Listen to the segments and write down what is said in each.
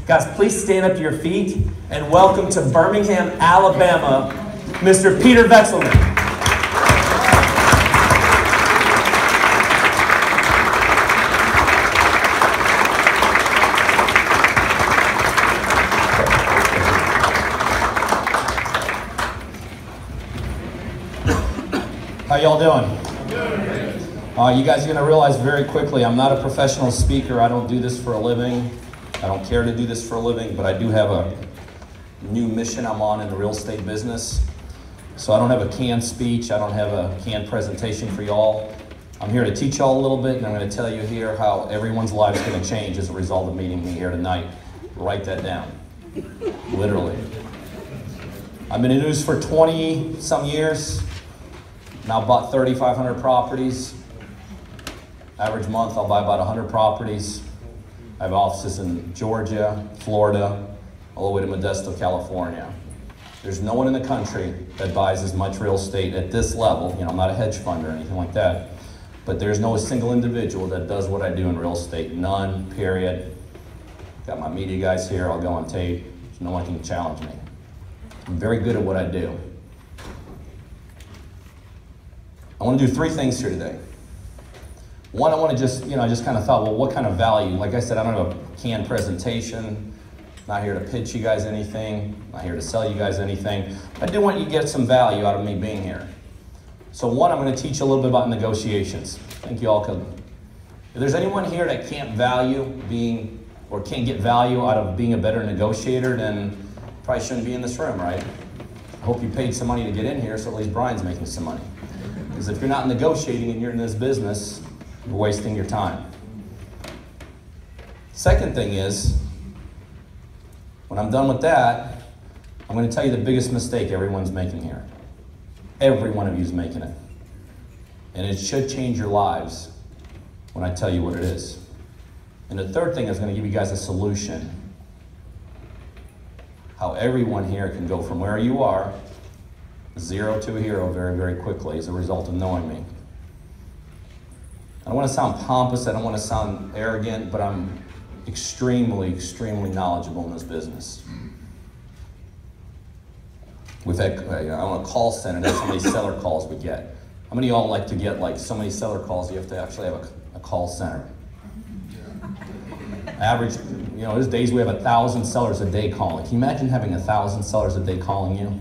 Guys, please stand up to your feet and welcome to Birmingham, Alabama, Mr. Peter Vekselman. How y'all doing? You guys are going to realize very quickly I'm not a professional speaker. I don't do this for a living. I don't care to do this for a living, but I do have a new mission I'm on in the real estate business. So I don't have a canned speech. I don't have a canned presentation for y'all. I'm here to teach y'all a little bit, and I'm going to tell you here how everyone's life is going to change as a result of meeting me here tonight. Write that down. Literally. I've been in news for 20 some years. Now bought 3,500 properties. Average month, I'll buy about 100 properties. I have offices in Georgia, Florida, all the way to Modesto, California. There's no one in the country that buys as much real estate at this level. You know, I'm not a hedge fund or anything like that, but there's no single individual that does what I do in real estate. None, period. Got my media guys here, I'll go on tape. No one can challenge me. I'm very good at what I do. I want to do three things here today. One, I want to just kind of thought, well, what kind of value? Like I said, I don't have a canned presentation. Not here to pitch you guys anything. Not here to sell you guys anything. I do want you to get some value out of me being here. So one, I'm going to teach you a little bit about negotiations. I think you all could. If there's anyone here that can't value being, or can't get value out of being a better negotiator, then probably shouldn't be in this room, right? I hope you paid some money to get in here, so at least Brian's making some money. Because if you're not negotiating and you're in this business, you're wasting your time. Second thing is, when I'm done with that, I'm going to tell you the biggest mistake everyone's making here. Every one of you is making it. And it should change your lives when I tell you what it is. And the third thing is going to give you guys a solution. How everyone here can go from where you are, zero to a hero very, very quickly as a result of knowing me. I don't want to sound pompous, I don't want to sound arrogant, but I'm extremely, extremely knowledgeable in this business. We've had, on a call center, that's how many seller calls we get. How many of y'all like to get like so many seller calls you have to actually have a call center? Average, there's days we have 1,000 sellers a day calling. Can you imagine having 1,000 sellers a day calling you?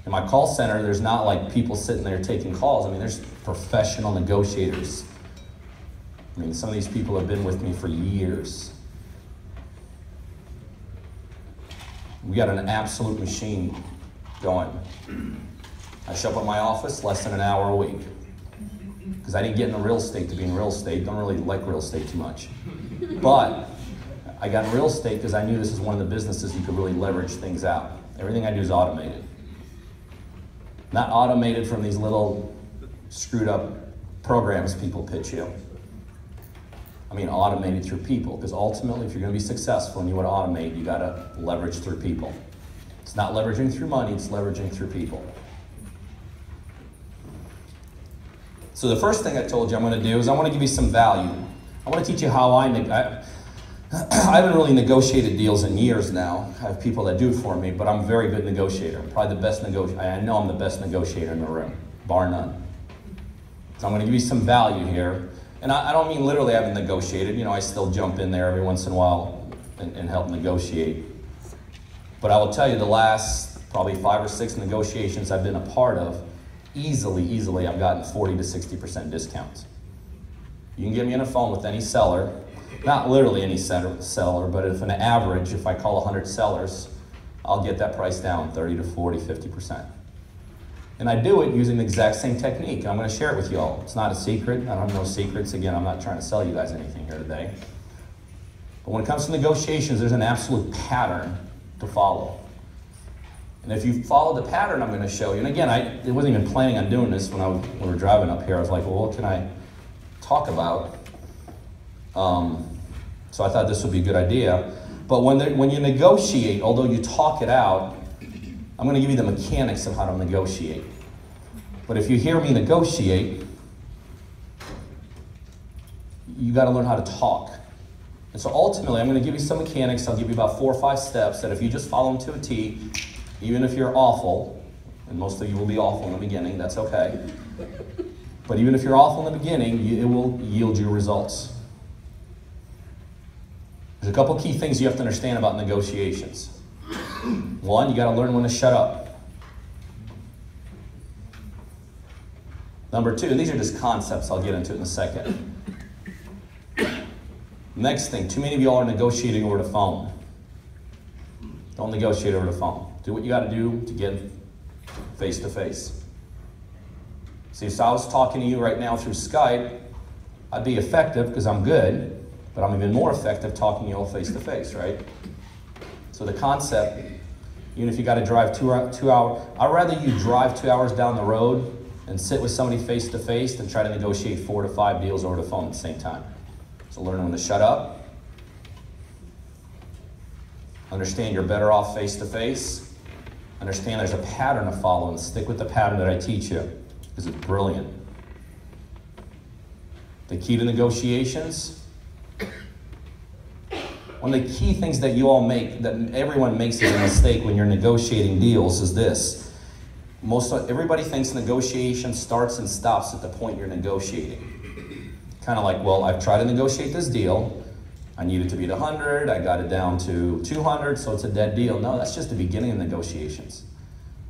In my call center, there's not like people sitting there taking calls. I mean, there's professional negotiators. I mean, some of these people have been with me for years. We got an absolute machine going. I show up at my office less than an hour a week. Because I didn't get into real estate to be in real estate. Don't really like real estate too much. But I got in real estate because I knew this is one of the businesses you could really leverage things out. Everything I do is automated. Not automated from these little screwed up programs people pitch you. I mean automated through people, because ultimately if you're going to be successful and you want to automate, you got to leverage through people. It's not leveraging through money, it's leveraging through people. So the first thing I told you I'm going to do is I want to give you some value. I want to teach you how I haven't really negotiated deals in years now. I have people that do it for me, but I'm a very good negotiator. I'm probably the best negotiator. I know I'm the best negotiator in the room, bar none. So I'm going to give you some value here. And I don't mean literally I haven't negotiated. I still jump in there every once in a while and help negotiate. But I will tell you the last probably 5 or 6 negotiations I've been a part of, easily I've gotten 40 to 60% discounts. You can get me on the phone with any seller. Not literally any seller, but if an average, if I call 100 sellers, I'll get that price down 30 to 40, 50%. And I do it using the exact same technique, and I'm going to share it with you all. It's not a secret. I don't have no secrets. Again, I'm not trying to sell you guys anything here today. But when it comes to negotiations, there's an absolute pattern to follow. And if you follow the pattern I'm going to show you, and again, I wasn't even planning on doing this when we were driving up here. I was like, well, what can I talk about? So I thought this would be a good idea. But when you negotiate, although you talk it out, I'm going to give you the mechanics of how to negotiate. But if you hear me negotiate, you got to learn how to talk. And so ultimately, I'm going to give you some mechanics. I'll give you about 4 or 5 steps that if you just follow them to a T, even if you're awful, and most of you will be awful in the beginning, that's okay. But even if you're awful in the beginning, it will yield you results. There's a couple key things you have to understand about negotiations. One, you got to learn when to shut up. Number 2, and these are just concepts, I'll get into it in a second. Next thing, too many of y'all are negotiating over the phone. Don't negotiate over the phone. Do what you got to do to get face to face. See, if I was talking to you right now through Skype, I'd be effective because I'm good, but I'm even more effective talking to you all face to face, right? So the concept, even if you got to drive 2 hours, I'd rather you drive 2 hours down the road and sit with somebody face to face than try to negotiate 4 to 5 deals over the phone at the same time. So learn when to shut up. Understand you're better off face to face. Understand there's a pattern to follow and stick with the pattern that I teach you because it's brilliant. The key to negotiations, one of the key things that you all make, that everyone makes as a mistake when you're negotiating deals is this. Everybody thinks negotiation starts and stops at the point you're negotiating. Kind of like, well, I've tried to negotiate this deal. I need it to be at 100. I got it down to 200, so it's a dead deal. No, that's just the beginning of negotiations.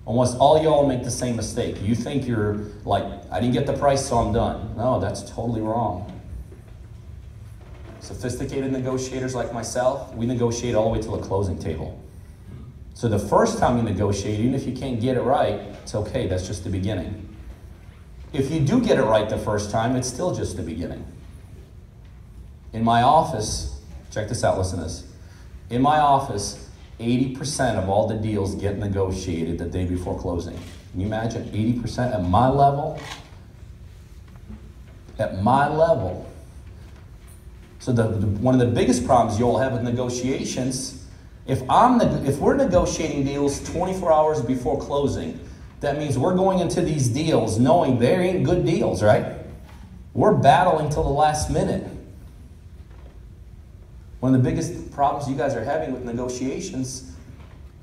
Almost all y'all make the same mistake. You think you're like, I didn't get the price, so I'm done. No, that's totally wrong. Sophisticated negotiators like myself, we negotiate all the way to the closing table. So the first time you negotiate, even if you can't get it right, it's okay, that's just the beginning. If you do get it right the first time, it's still just the beginning. In my office, check this out, listen to this. In my office, 80% of all the deals get negotiated the day before closing. Can you imagine 80% at my level? At my level. So one of the biggest problems you all have with negotiations, if we're negotiating deals 24 hours before closing, that means we're going into these deals knowing they ain't good deals, right? We're battling till the last minute. One of the biggest problems you guys are having with negotiations,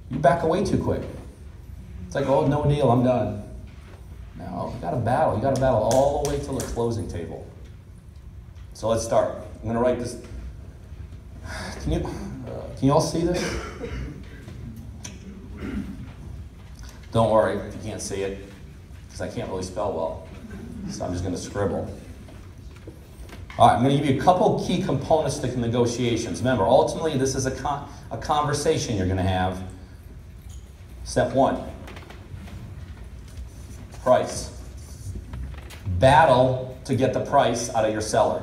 you back away too quick. It's like, oh, no deal, I'm done. No, you gotta battle. You gotta battle all the way till the closing table. So let's start. I'm gonna write this. Can you all see this? Don't worry if you can't see it, because I can't really spell well. So I'm just going to scribble. All right, I'm going to give you a couple key components to negotiations. Remember, ultimately, this is a conversation you're going to have. Step 1, price. Battle to get the price out of your seller.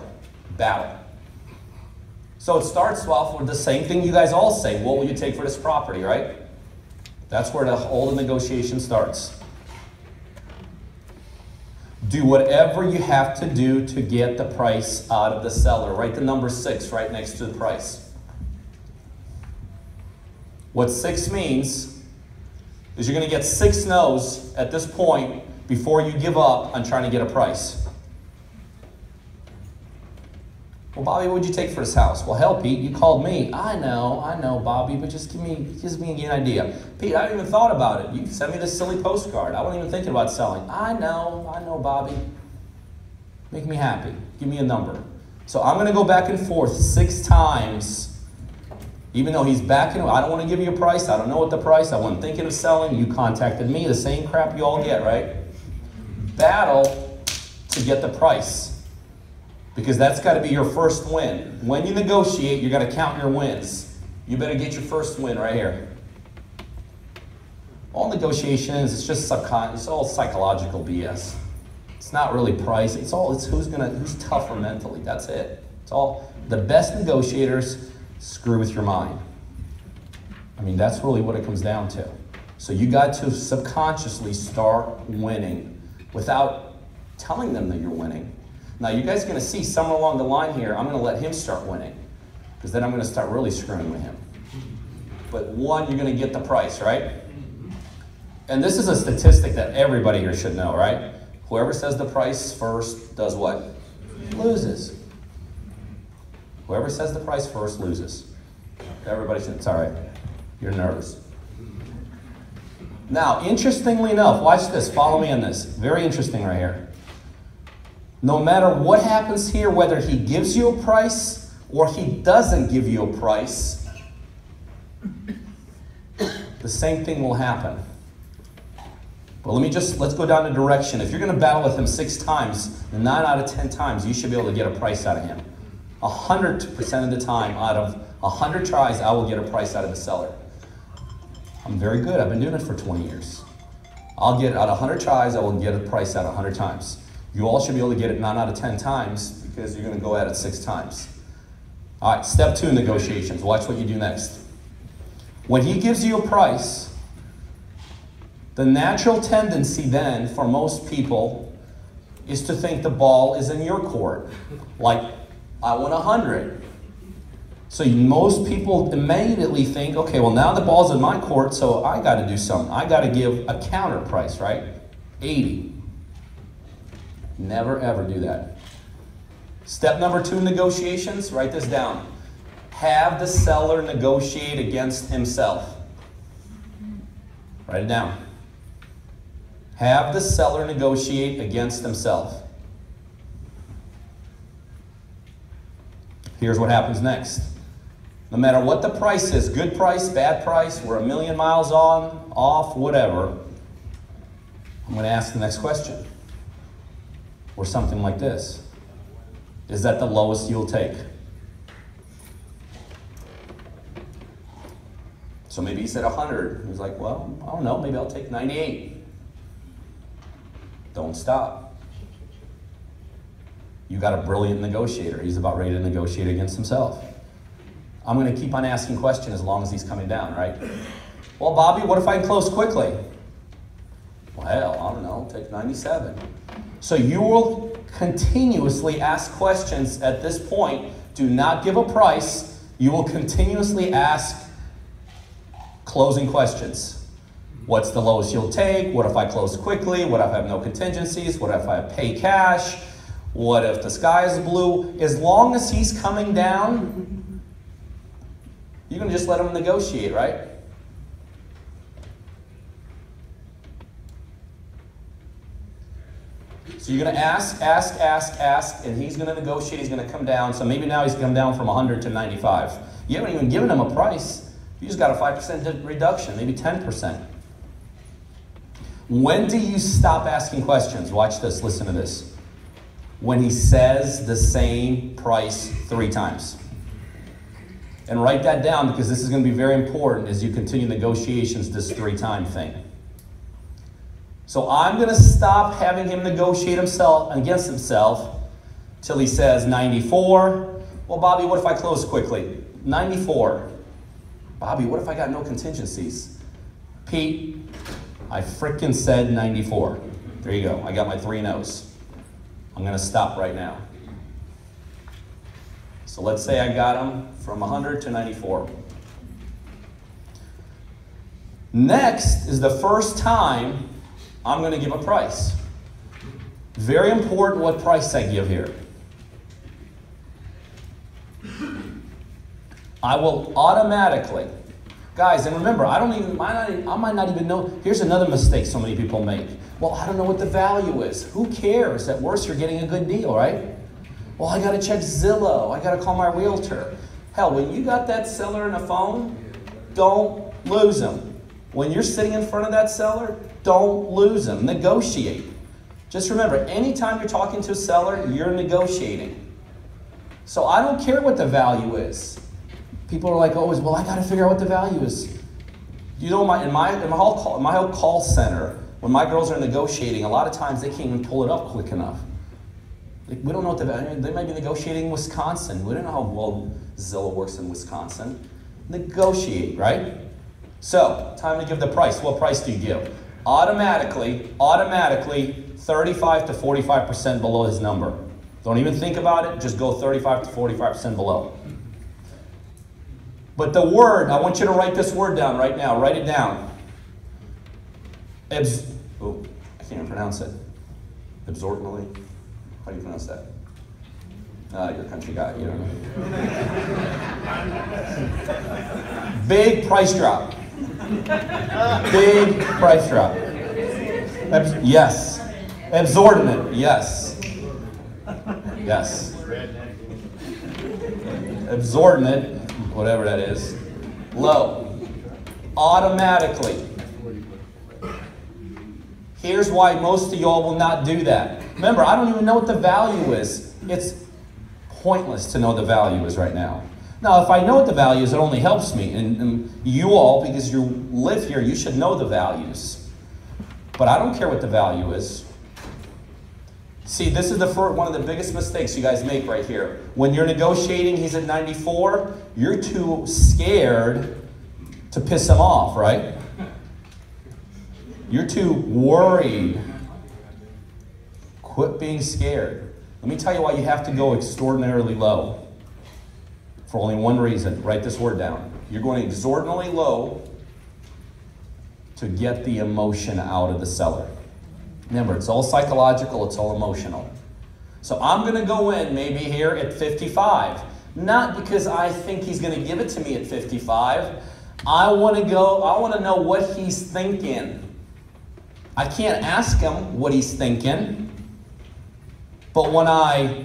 Battle. So it starts off with the same thing you guys all say. What will you take for this property, right? That's where all the negotiation starts. Do whatever you have to do to get the price out of the seller. Write the number 6 right next to the price. What 6 means is you're going to get 6 no's at this point before you give up on trying to get a price. Well, Bobby, what would you take for this house? Well, hell, Pete, you called me. I know, Bobby, but just give me an idea. Pete, I haven't even thought about it. You sent me this silly postcard. I wasn't even thinking about selling. I know, Bobby. Make me happy. Give me a number. So I'm going to go back and forth 6 times, even though he's backing. I don't want to give you a price. I don't know what the price. I wasn't thinking of selling. You contacted me. The same crap you all get, right? Battle to get the price. Because that's got to be your first win. When you negotiate, you got to count your wins. You better get your first win right here. All negotiation is, it's just it's all psychological BS. It's not really price. It's who's tougher mentally. That's it. It's all the best negotiators screw with your mind. I mean, that's really what it comes down to. So you got to subconsciously start winning without telling them that you're winning. Now, you guys are going to see somewhere along the line here, I'm going to let him start winning, because then I'm going to start really screwing with him. But 1, you're going to get the price, right? And this is a statistic that everybody here should know, right? Whoever says the price first does what? Loses. Whoever says the price first loses. Everybody said, it's all right. You're nervous. Now, interestingly enough, watch this. Follow me on this. Very interesting right here. No matter what happens here, whether he gives you a price or he doesn't give you a price, the same thing will happen. But let's go down the direction. If you're going to battle with him 6 times, 9 out of 10 times, you should be able to get a price out of him. 100% of the time, out of 100 tries, I will get a price out of the seller. I'm very good. I've been doing it for 20 years. I'll get out of 100 tries, I will get a price out 100 times. You all should be able to get it 9 out of 10 times because you're going to go at it 6 times. All right, step 2, negotiations. Watch what you do next. When he gives you a price, the natural tendency then for most people is to think the ball is in your court. Like, I want 100. So most people immediately think, okay, well now the ball's in my court, so I got to do something. I got to give a counter price, right? 80. Never ever do that. Step number 2, negotiations. Write this down. Have the seller negotiate against himself. Write it down. Have the seller negotiate against himself. Here's what happens next. No matter what the price is, good price, bad price, we're a million miles on, off, whatever, I'm going to ask the next question. Or something like this. Is that the lowest you'll take? So maybe he said 100. He's like, well, I don't know, maybe I'll take 98. Don't stop. You got a brilliant negotiator. He's about ready to negotiate against himself. I'm going to keep on asking questions as long as he's coming down, right? Well, Bobby, what if I close quickly? Well, I don't know, take 97. So you will continuously ask questions at this point. Do not give a price. You will continuously ask closing questions. What's the lowest you'll take? What if I close quickly? What if I have no contingencies? What if I pay cash? What if the sky is blue? As long as he's coming down, you can just let him negotiate, right? So you're going to ask, and he's going to negotiate. He's going to come down. So maybe now he's come down from 100 to 95. You haven't even given him a price. You just got a 5% reduction, maybe 10%. When do you stop asking questions? Watch this. Listen to this. When he says the same price 3 times. And write that down because this is going to be very important as you continue negotiations, this 3-time thing. So I'm going to stop having him negotiate himself against himself till he says 94. Well, Bobby, what if I close quickly? 94. Bobby, what if I got no contingencies? Pete, I frickin' said 94. There you go. I got my 3 no's. I'm going to stop right now. So let's say I got him from 100 to 94. Next is the first time I'm going to give a price. Very important what price I give here. I will automatically, guys, and remember, I might not even know. Here's another mistake so many people make. Well, I don't know what the value is. Who cares? At worst, you're getting a good deal, right? Well, I got to check Zillow. I got to call my realtor. Hell, when you got that seller on the phone, don't lose him. When you're sitting in front of that seller, don't lose him. Negotiate. Just remember, anytime you're talking to a seller, you're negotiating. So I don't care what the value is. People are like always, well, I got to figure out what the value is. You know, in my whole call center, when my girls are negotiating, a lot of times they can't even pull it up quick enough. Like, we don't know what the value. They might be negotiating in Wisconsin. We don't know how well Zillow works in Wisconsin. Negotiate, right? So, time to give the price. What price do you give? Automatically, 35 to 45% below his number. Don't even think about it. Just go 35 to 45% below. But the word, I want you to write this word down right now. Write it down. I can't even pronounce it. Absorbently. How do you pronounce that? You're a country guy, you don't know. Big price drop. Big price drop. Yes. Exorbitant. Yes. Yes. Exorbitant, whatever that is. Low. Automatically. Here's why most of y'all will not do that. Remember, I don't even know what the value is. It's pointless to know the value is right now. Now, if I know what the value is, it only helps me. And you all, because you live here, you should know the values. But I don't care what the value is. See, this is one of the biggest mistakes you guys make right here. When you're negotiating, he's at 94, you're too scared to piss him off, right? You're too worried. Quit being scared. Let me tell you why you have to go extraordinarily low. For only one reason. Write this word down. You're going extraordinarily low to get the emotion out of the seller. Remember, it's all psychological, it's all emotional. So I'm going to go in maybe here at 55. Not because I think he's going to give it to me at 55. I want to know what he's thinking. I can't ask him what he's thinking. But when I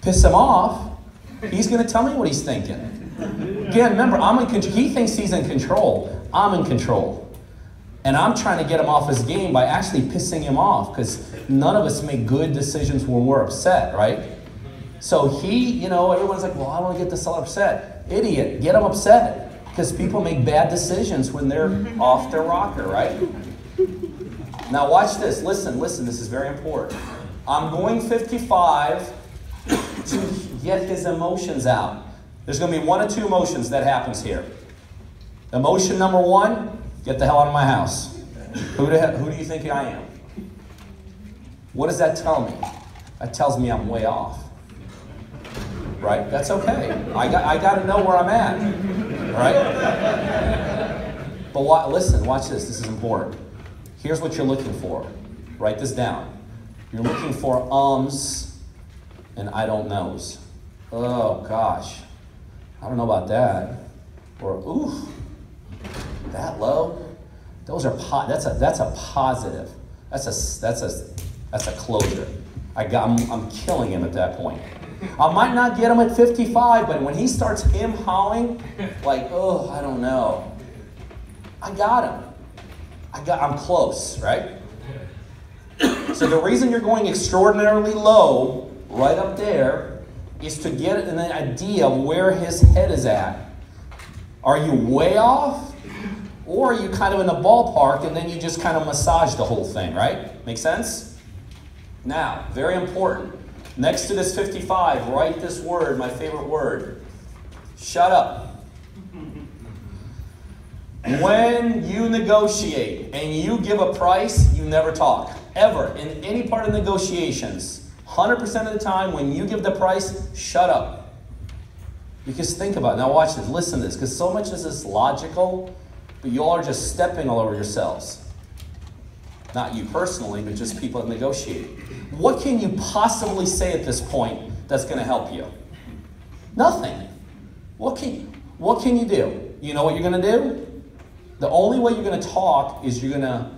piss him off, he's going to tell me what he's thinking. Again, remember, I'm in control. He thinks he's in control. I'm in control. And I'm trying to get him off his game by actually pissing him off, because none of us make good decisions when we're upset, right? So everyone's like, well, I don't want to get the seller upset. Idiot, get him upset, because people make bad decisions when they're off their rocker, right? Now watch this. Listen, this is very important. I'm going 55 to get his emotions out. There's going to be one or two emotions that happens here. Emotion number one, get the hell out of my house. Who do you think I am? What does that tell me? That tells me I'm way off. Right? That's okay. I got to know where I'm at. Right? But listen, watch this. This is important. Here's what you're looking for. Write this down. You're looking for ums and I don't knows. Oh gosh, I don't know about that. Or ooh, that low. Those are that's a positive. That's a closure. I'm killing him at that point. I might not get him at 55, but when he starts hawing, like, oh, I don't know. I got him. I'm close, right? So the reason you're going extraordinarily low, right up there, is to get an idea of where his head is at. Are you way off? Or are you kind of in the ballpark and then you just kind of massage the whole thing, right? Make sense? Now, very important. Next to this 55, write this word, my favorite word. Shut up. When you negotiate and you give a price, you never talk. Ever. In any part of negotiations, 100% of the time when you give the price, shut up. Because think about it. Now watch this. Listen to this. Because so much of this is logical, but you all are just stepping all over yourselves. Not you personally, but just people that negotiate. What can you possibly say at this point that's going to help you? Nothing. What can you do? You know what you're going to do? The only way you're going to talk is you're going to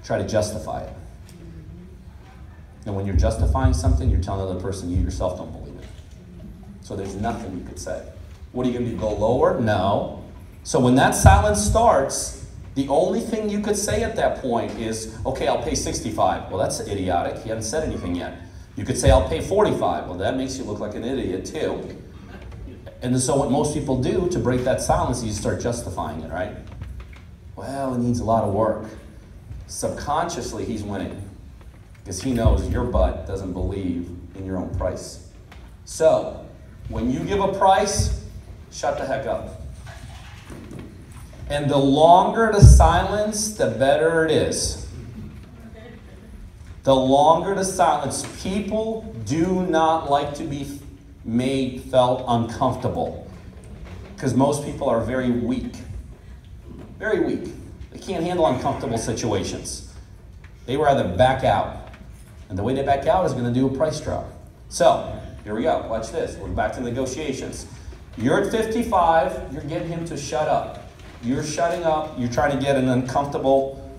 try to justify it. And when you're justifying something, you're telling the other person you yourself don't believe it. So there's nothing you could say. What are you going to do? Go lower? No. So when that silence starts, the only thing you could say at that point is, okay, I'll pay 65. Well, that's idiotic. He hasn't said anything yet. You could say, I'll pay 45. Well, that makes you look like an idiot too. And so what most people do to break that silence is you start justifying it, right? Well, it needs a lot of work. Subconsciously, he's winning because he knows your butt doesn't believe in your own price. So when you give a price, shut the heck up. And the longer the silence, the better it is. The longer the silence. People do not like to be felt uncomfortable because most people are very weak. Very weak. They can't handle uncomfortable situations. They rather back out And the way they back out is going to do a price drop. So, here we go. Watch this. We're back to negotiations. You're at 55. You're getting him to shut up. You're shutting up. You're trying to get an uncomfortable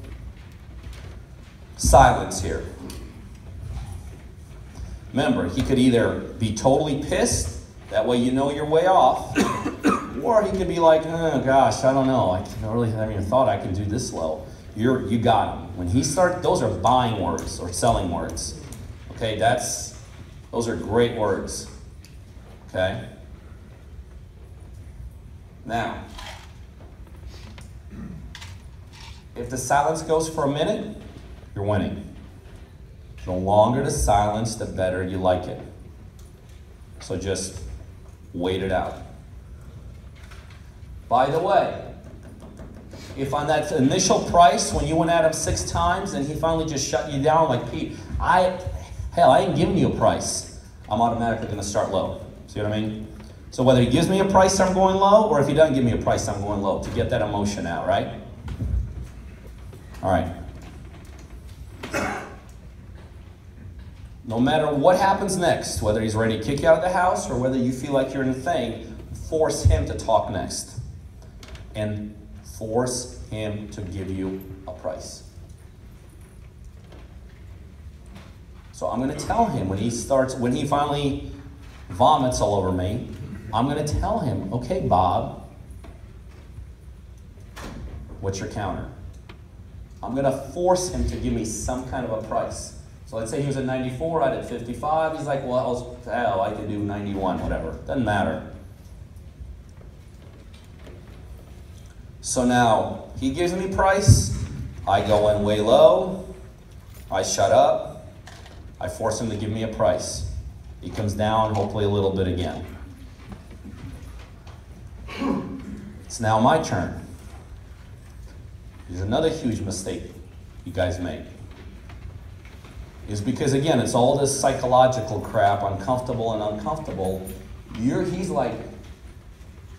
silence here. Remember, he could either be totally pissed, that way you know you're way off, or he could be like, oh gosh, I don't know. I haven't even thought I can do this low. You got him. When he starts, those are buying words or selling words. Okay, those are great words. Okay? Now, if the silence goes for a minute, you're winning. The longer the silence, the better you like it. So just wait it out. By the way, if on that initial price, when you went at him 6 times and he finally just shut you down like, Pete, I ain't giving you a price, I'm automatically going to start low. See what I mean? So whether he gives me a price, I'm going low, or if he doesn't give me a price, I'm going low to get that emotion out, right? All right. No matter what happens next, whether he's ready to kick you out of the house or whether you feel like you're in a thing, force him to talk next. And force him to give you a price. So I'm going to tell him when he finally vomits all over me, I'm going to tell him, okay, Bob, what's your counter? I'm going to force him to give me some kind of a price. So let's say he was at 94, I did 55. He's like, well, hell, I could do 91, whatever. Doesn't matter. So now, he gives me price. I go in way low. I shut up. I force him to give me a price. He comes down, hopefully a little bit again. It's now my turn. There's another huge mistake you guys make. Is because, again, it's all this psychological crap, uncomfortable and uncomfortable. He's like,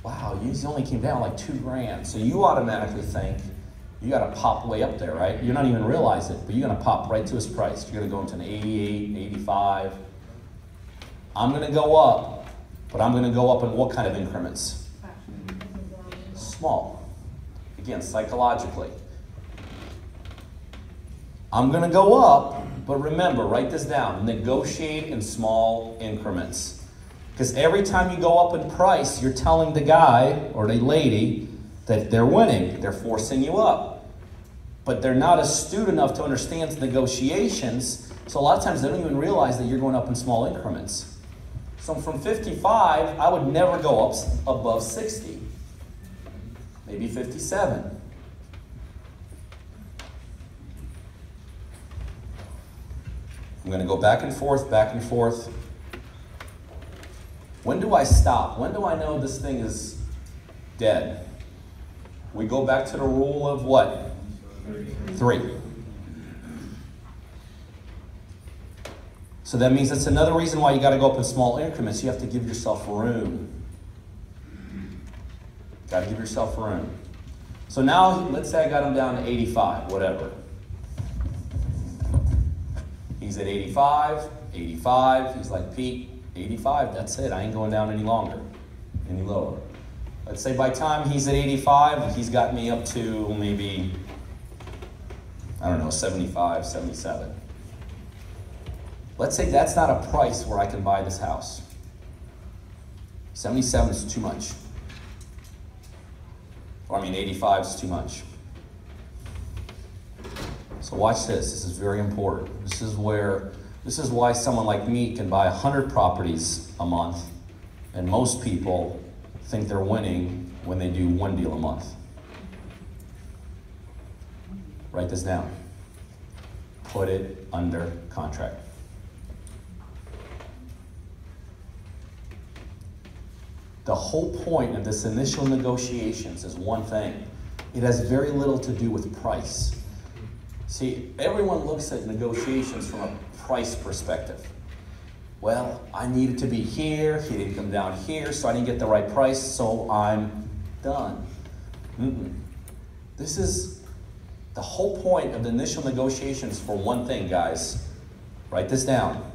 wow, you only came down like $2,000. So you automatically think you got to pop way up there, right? You're not even realize it, but you're going to pop right to his price. You're going to go into an 88, 85. I'm going to go up, but I'm going to go up in what kind of increments? Small. Again, psychologically. I'm going to go up, but remember, write this down. Negotiate in small increments. Because every time you go up in price, you're telling the guy or the lady that they're winning. They're forcing you up. But they're not astute enough to understand negotiations, so a lot of times they don't even realize that you're going up in small increments. So from 55, I would never go up above 60. Maybe 57. I'm going to go back and forth, back and forth. When do I stop? When do I know this thing is dead? We go back to the rule of what? 3. So that means that's another reason why you got to go up in small increments. You have to give yourself room. Got to give yourself room. So now, let's say I got him down to 85, whatever. He's at 85, 85. He's like, Pete, 85, that's it. I ain't going down any longer, any lower. Let's say by the time he's at 85, he's got me up to maybe, I don't know, 75, 77. Let's say that's not a price where I can buy this house. 77 is too much. Or 85 is too much. So watch this. This is very important. This is why someone like me can buy 100 properties a month, and most people think they're winning when they do 1 deal a month. Write this down. Put it under contract. The whole point of this initial negotiations is one thing. It has very little to do with price. See, everyone looks at negotiations from a price perspective. Well, I needed to be here, he didn't come down here, so I didn't get the right price, so I'm done. This is the whole point of the initial negotiations for one thing, guys. Write this down.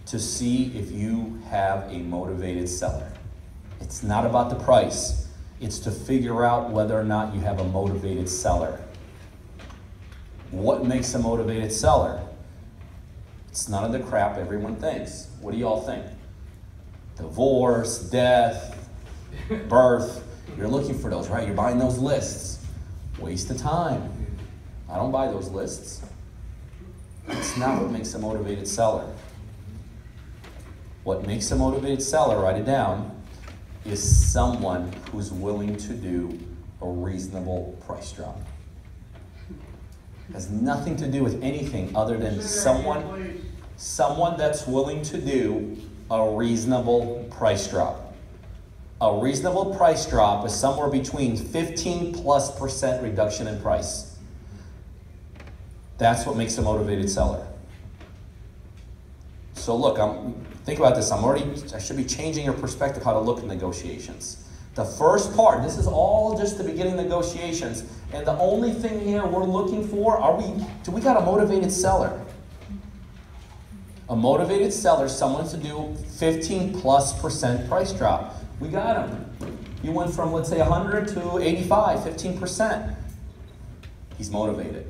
To see if you have a motivated seller. It's not about the price. It's to figure out whether or not you have a motivated seller. What makes a motivated seller? It's none of the crap everyone thinks. What do y'all think? Divorce, death, birth. You're looking for those, right? You're buying those lists. Waste of time. I don't buy those lists. It's not what makes a motivated seller. What makes a motivated seller, write it down, is someone who's willing to do a reasonable price drop. It has nothing to do with anything other than someone that's willing to do a reasonable price drop. A reasonable price drop is somewhere between 15+% reduction in price. That's what makes a motivated seller. So look, think about this. I should be changing your perspective how to look at negotiations. The first part, this is all just the beginning negotiations, and the only thing here we're looking for, do we got a motivated seller? A motivated seller, someone to do 15+% price drop. We got him. You went from, let's say, 100 to 85, 15%. He's motivated.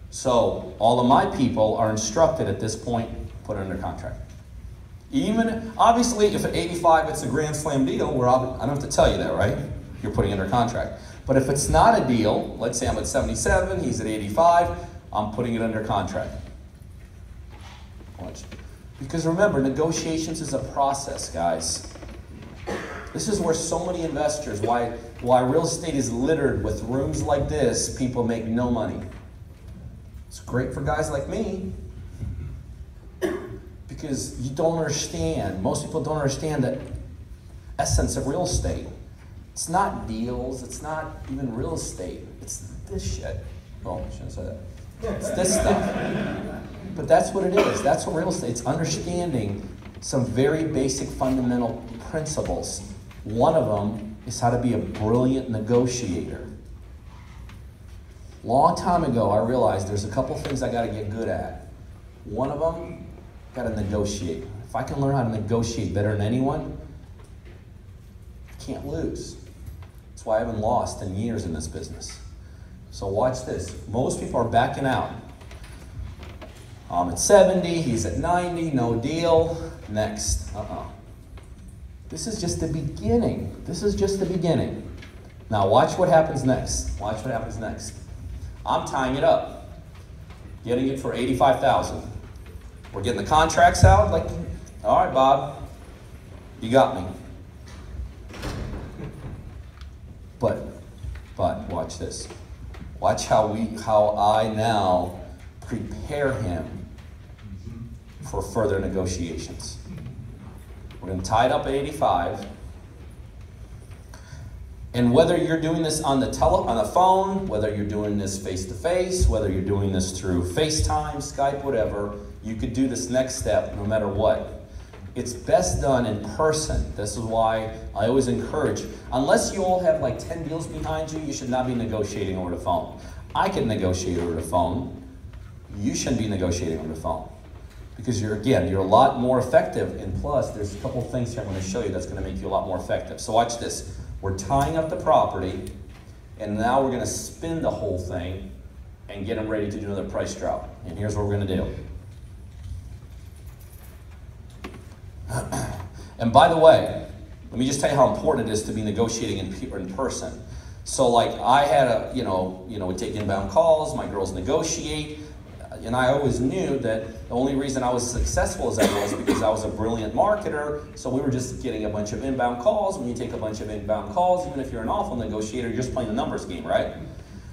So all of my people are instructed at this point, put it under contract. Even, obviously, if at 85 it's a grand slam deal, I don't have to tell you that, right? You're putting it under contract. But if it's not a deal, let's say I'm at 77, he's at 85, I'm putting it under contract. Watch. Because remember, negotiations is a process, guys. This is where so many investors, why real estate is littered with rooms like this, people make no money. It's great for guys like me because you don't understand. Most people don't understand the essence of real estate. It's not deals. It's not even real estate. It's this shit. Oh, I shouldn't say that. It's this stuff. But that's what it is. That's what real estate is. Understanding some very basic fundamental principles. One of them is how to be a brilliant negotiator. Long time ago, I realized there's a couple things I got to get good at. One of them, got to negotiate. If I can learn how to negotiate better than anyone, I can't lose. That's why I haven't lost in years in this business. So watch this. Most people are backing out. I'm at 70, he's at 90, no deal. Next. This is just the beginning. This is just the beginning. Now watch what happens next. Watch what happens next. I'm tying it up, getting it for $85,000. We're getting the contracts out. Like, all right, Bob, you got me. But watch this. Watch how I now prepare him for further negotiations. We're going to tie it up at 85. And whether you're doing this on the phone, whether you're doing this face-to-face, whether you're doing this through FaceTime, Skype, whatever, you could do this next step no matter what. It's best done in person. This is why I always encourage, unless you all have like 10 deals behind you, you should not be negotiating over the phone. I can negotiate over the phone. You shouldn't be negotiating over the phone. Because you're a lot more effective, and plus there's a couple things here I'm going to show you that's going to make you a lot more effective. So watch this. We're tying up the property, and now we're going to spin the whole thing and get them ready to do another price drop. And here's what we're going to do. And by the way, let me just tell you how important it is to be negotiating in person. So like I had we take inbound calls, my girls negotiate, and I always knew that the only reason I was successful as I was because I was a brilliant marketer. So we were just getting a bunch of inbound calls. When you take a bunch of inbound calls, even if you're an awful negotiator, you're just playing the numbers game, right?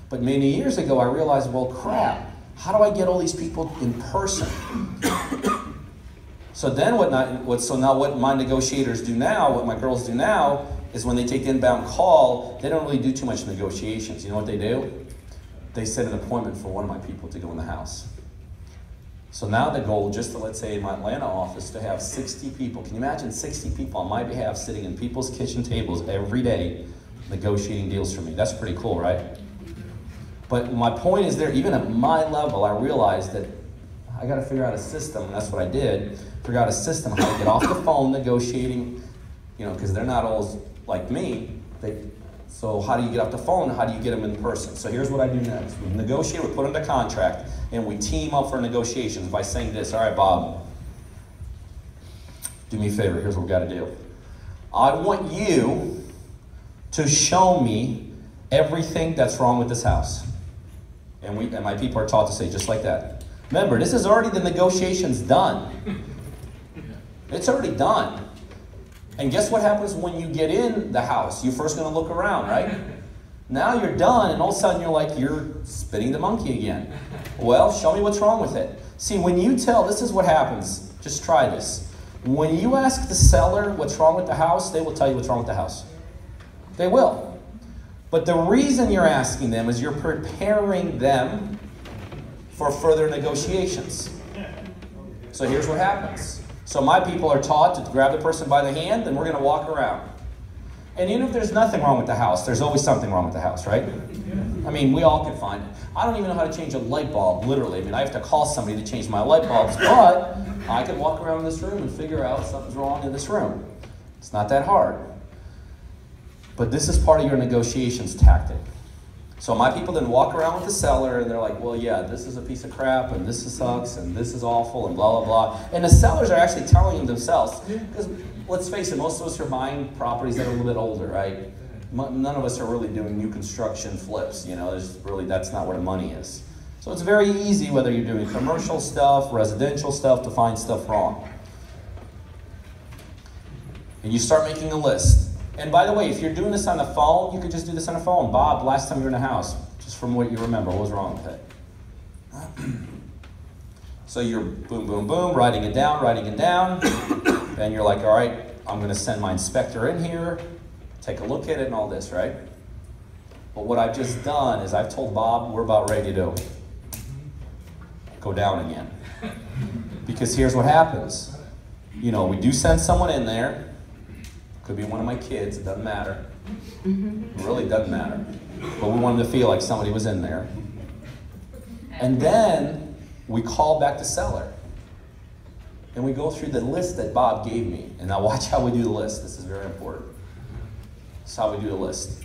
But many years ago, I realized, well, crap, how do I get all these people in person? So then what my negotiators do now, what my girls do now, is when they take the inbound call, they don't really do too much negotiations. You know what they do? They set an appointment for one of my people to go in the house. So now the goal, just to, let's say in my Atlanta office, to have 60 people. Can you imagine 60 people on my behalf sitting in people's kitchen tables every day negotiating deals for me? That's pretty cool, right? But my point is there, even at my level, I realized that I got to figure out a system, and that's what I did. Figure out a system how to get off the phone negotiating, because they're not all like me. So how do you get off the phone? How do you get them in person? So here's what I do next. We negotiate, we put into contract, and we team up for negotiations by saying this. All right, Bob, do me a favor. Here's what we got to do. I want you to show me everything that's wrong with this house. And my people are taught to say just like that. Remember, this is already the negotiations done. It's already done. And guess what happens when you get in the house? You're first going to look around, right? Now you're done, and all of a sudden you're spitting the monkey again. Well, show me what's wrong with it. See, when you this is what happens. Just try this. When you ask the seller what's wrong with the house, they will tell you what's wrong with the house. They will. But the reason you're asking them is you're preparing them for further negotiations. So here's what happens. So my people are taught to grab the person by the hand, and we're going to walk around. And even if there's nothing wrong with the house, there's always something wrong with the house, right? I mean, we all can find it. I don't even know how to change a light bulb, literally. I mean, I have to call somebody to change my light bulbs, but I can walk around this room and figure out something's wrong in this room. It's not that hard. But this is part of your negotiations tactic. So my people then walk around with the seller, and they're like, well, yeah, this is a piece of crap, and this sucks, and this is awful, and blah, blah, blah. And the sellers are actually telling them themselves. Because let's face it, most of us are buying properties that are a little bit older, right? None of us are really doing new construction flips. That's not where the money is. So it's very easy, whether you're doing commercial stuff, residential stuff, to find stuff wrong. And you start making a list. And by the way, if you're doing this on the phone, you could just do this on the phone. Bob, last time you were in the house, just from what you remember, what was wrong with it? So you're boom, boom, boom, writing it down, and you're like, all right, I'm going to send my inspector in here, take a look at it and all this, right? But what I've just done is I've told Bob we're about ready to go down again. Because here's what happens. We do send someone in there. Could be one of my kids, it doesn't matter. It really doesn't matter. But we wanted to feel like somebody was in there. And then we call back the seller. And we go through the list that Bob gave me. And now watch how we do the list. This is very important. This is how we do the list.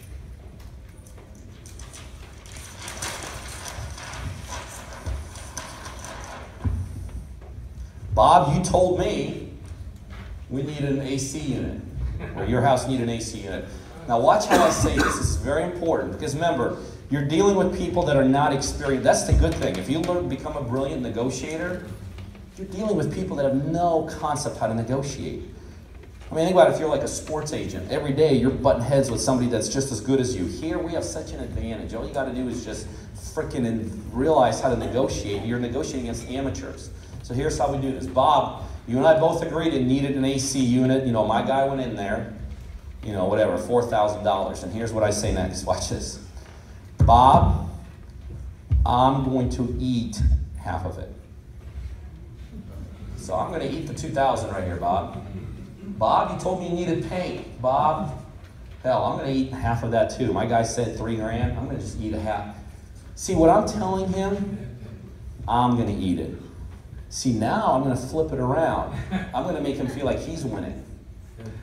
Bob, you told me we need an AC unit. Or your house needs an AC unit. Now watch how I say this. This is very important. Because remember, you're dealing with people that are not experienced. That's the good thing. If you learn to become a brilliant negotiator, you're dealing with people that have no concept how to negotiate. I mean, think about it, if you're like a sports agent. Every day you're butting heads with somebody that's just as good as you. Here we have such an advantage. All you got to do is just freaking realize how to negotiate. You're negotiating against amateurs. So here's how we do this. Bob, you and I both agreed it needed an AC unit. My guy went in there, whatever, $4,000. And here's what I say next. Watch this. Bob, I'm going to eat half of it. So I'm going to eat the $2,000 right here, Bob. Bob, you told me you needed paint. Bob, hell, I'm going to eat half of that too. My guy said $3,000. I'm going to just eat a half. See what I'm telling him? I'm going to eat it. See, now I'm going to flip it around. I'm going to make him feel like he's winning.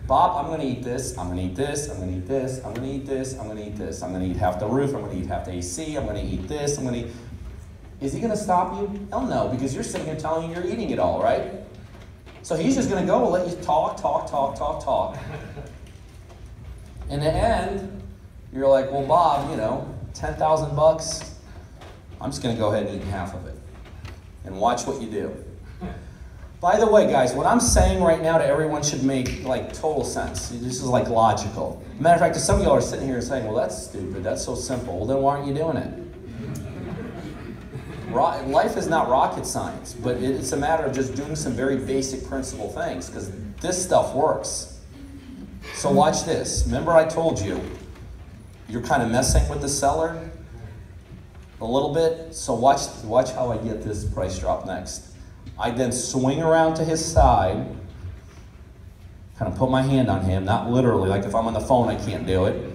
Bob, I'm going to eat this, I'm going to eat this, I'm going to eat this, I'm going to eat this, I'm going to eat this. I'm going to eat half the roof, I'm going to eat half the AC, I'm going to eat this, I'm going to eat... Is he going to stop you? Hell no, because you're sitting here telling him you're eating it all, right? So he's just going to go and let you talk. In the end, you're like, well, Bob, $10,000, I'm just going to go ahead and eat half of it. And watch what you do. By the way, guys, what I'm saying right now to everyone should make total sense. This is logical. Matter of fact, some of y'all are sitting here saying, well, that's stupid, that's so simple. Well, then why aren't you doing it? Life is not rocket science, but it's a matter of just doing some very basic principle things, because this stuff works. So watch this. Remember I told you, you're kind of messing with the seller a little bit. So watch how I get this price drop next. I then swing around to his side, kind of put my hand on him, not literally, like if I'm on the phone I can't do it.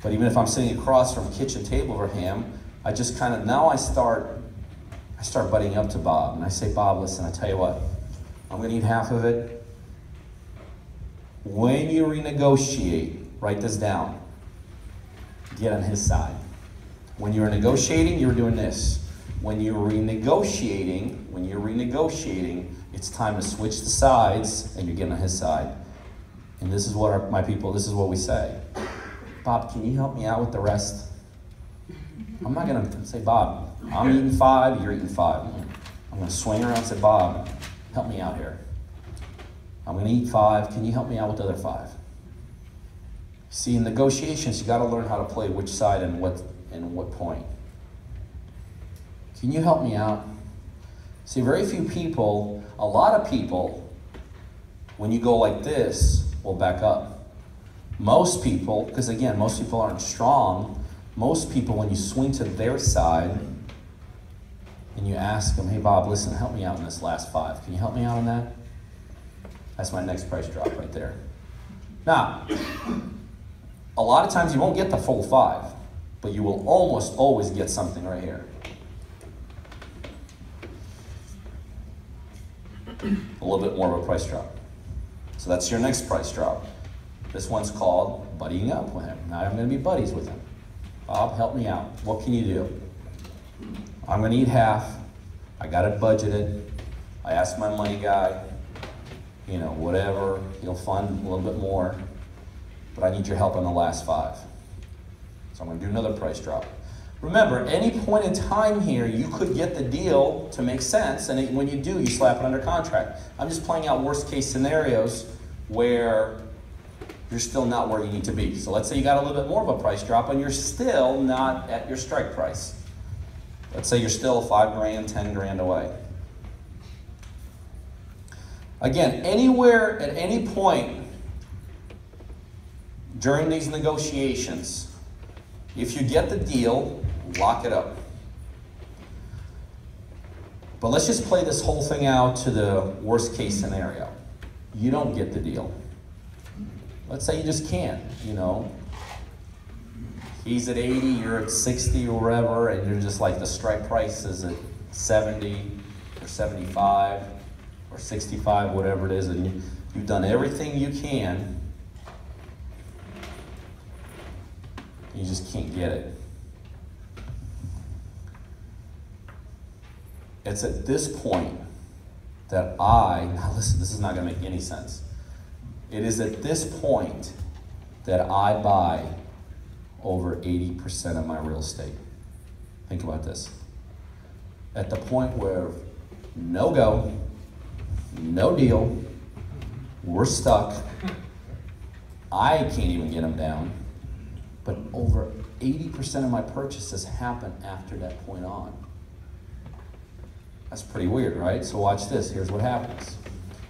But even if I'm sitting across from a kitchen table for him, I just kind of, now I start butting up to Bob. And I say, Bob, listen, I tell you what, I'm going to eat half of it. When you renegotiate, write this down. Get on his side. When you're negotiating, you're doing this. When you're renegotiating, it's time to switch the sides and you're getting on his side. And this is what this is what we say. Bob, can you help me out with the rest? I'm not going to say, Bob, I'm eating 5, you're eating 5. I'm going to swing around and say, Bob, help me out here. I'm going to eat 5. Can you help me out with the other 5? See, in negotiations, you got to learn how to play which side and what point. Can you help me out? See, very few people, a lot of people, when you go like this, will back up. Most people, because again, most people aren't strong, most people, when you swing to their side and you ask them, hey Bob, listen, help me out in this last 5. Can you help me out on that? That's my next price drop right there. Now, a lot of times you won't get the full 5, but you will almost always get something right here. A little bit more of a price drop. So that's your next price drop. This one's called buddying up with him. Now I'm going to be buddies with him. Bob, help me out. What can you do? I'm going to eat half. I got it budgeted. I asked my money guy, you know, whatever. He'll fund a little bit more. But I need your help on the last 5. So I'm going to do another price drop. Remember, at any point in time here, you could get the deal to make sense, and when you do, you slap it under contract. I'm just playing out worst case scenarios where you're still not where you need to be. So let's say you got a little bit more of a price drop and you're still not at your strike price. Let's say you're still 5 grand, 10 grand away. Again, anywhere at any point during these negotiations, if you get the deal, lock it up. But let's just play this whole thing out to the worst case scenario. You don't get the deal. Let's say you just can't, you know. He's at 80, you're at 60 or whatever, and you're just like the strike price is at 70 or 75 or 65, whatever it is, and you've done everything you can. You just can't get it. It's at this point that now listen, this is not going to make any sense. It is at this point that I buy over 80% of my real estate. Think about this. At the point where no go, no deal, we're stuck, I can't even get them down, but over 80% of my purchases happen after that point on. That's pretty weird, right? So watch this. Here's what happens.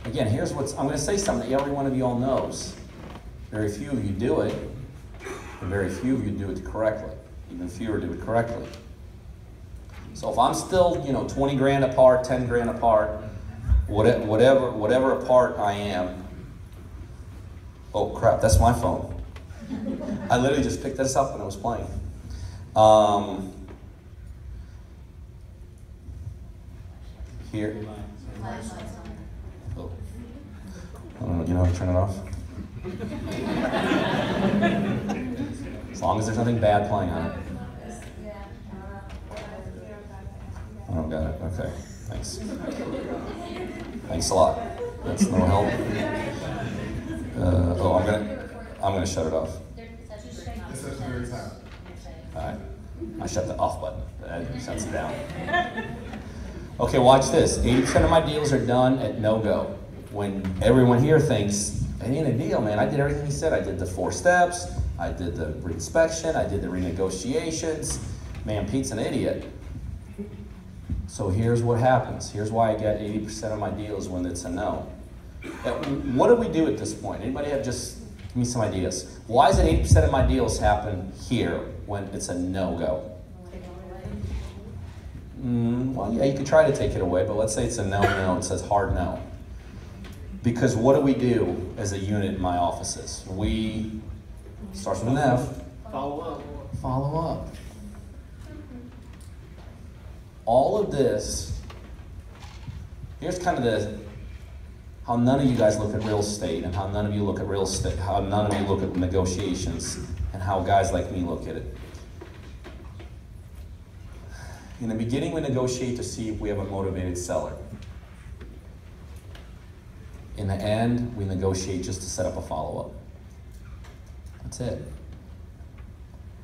Again, I'm going to say something that every one of you all knows. Very few of you do it, and very few of you do it correctly. Even fewer do it correctly. So if I'm still, 20 grand apart, 10 grand apart, whatever apart I am. Oh crap, that's my phone. I literally just picked this up when I was playing. Here. Oh. I don't know, you know how to turn it off? As long as there's nothing bad playing on it. I don't got it. Okay, thanks. Thanks a lot. That's no help. I'm gonna shut it off. All right, I shut the off button. That shuts it down. Okay, watch this. 80% of my deals are done at no-go. When everyone here thinks, it ain't a deal, man. I did everything he said. I did the 4 steps. I did the reinspection. I did the renegotiations. Man, Pete's an idiot. So here's what happens. Here's why I get 80% of my deals when it's a no. Now, what do we do at this point? Anybody have just, give me some ideas. Why is it 80% of my deals happen here when it's a no-go? Well, yeah, you could try to take it away, but let's say it's a no-no. It says hard no. Because what do we do as a unit in my offices? We, starts with an F, Follow up. Follow up. All of this, here's kind of how none of you guys look at real estate and how none of you look at real estate, how none of you look at negotiations and how guys like me look at it. In the beginning, we negotiate to see if we have a motivated seller. In the end, we negotiate just to set up a follow-up. That's it.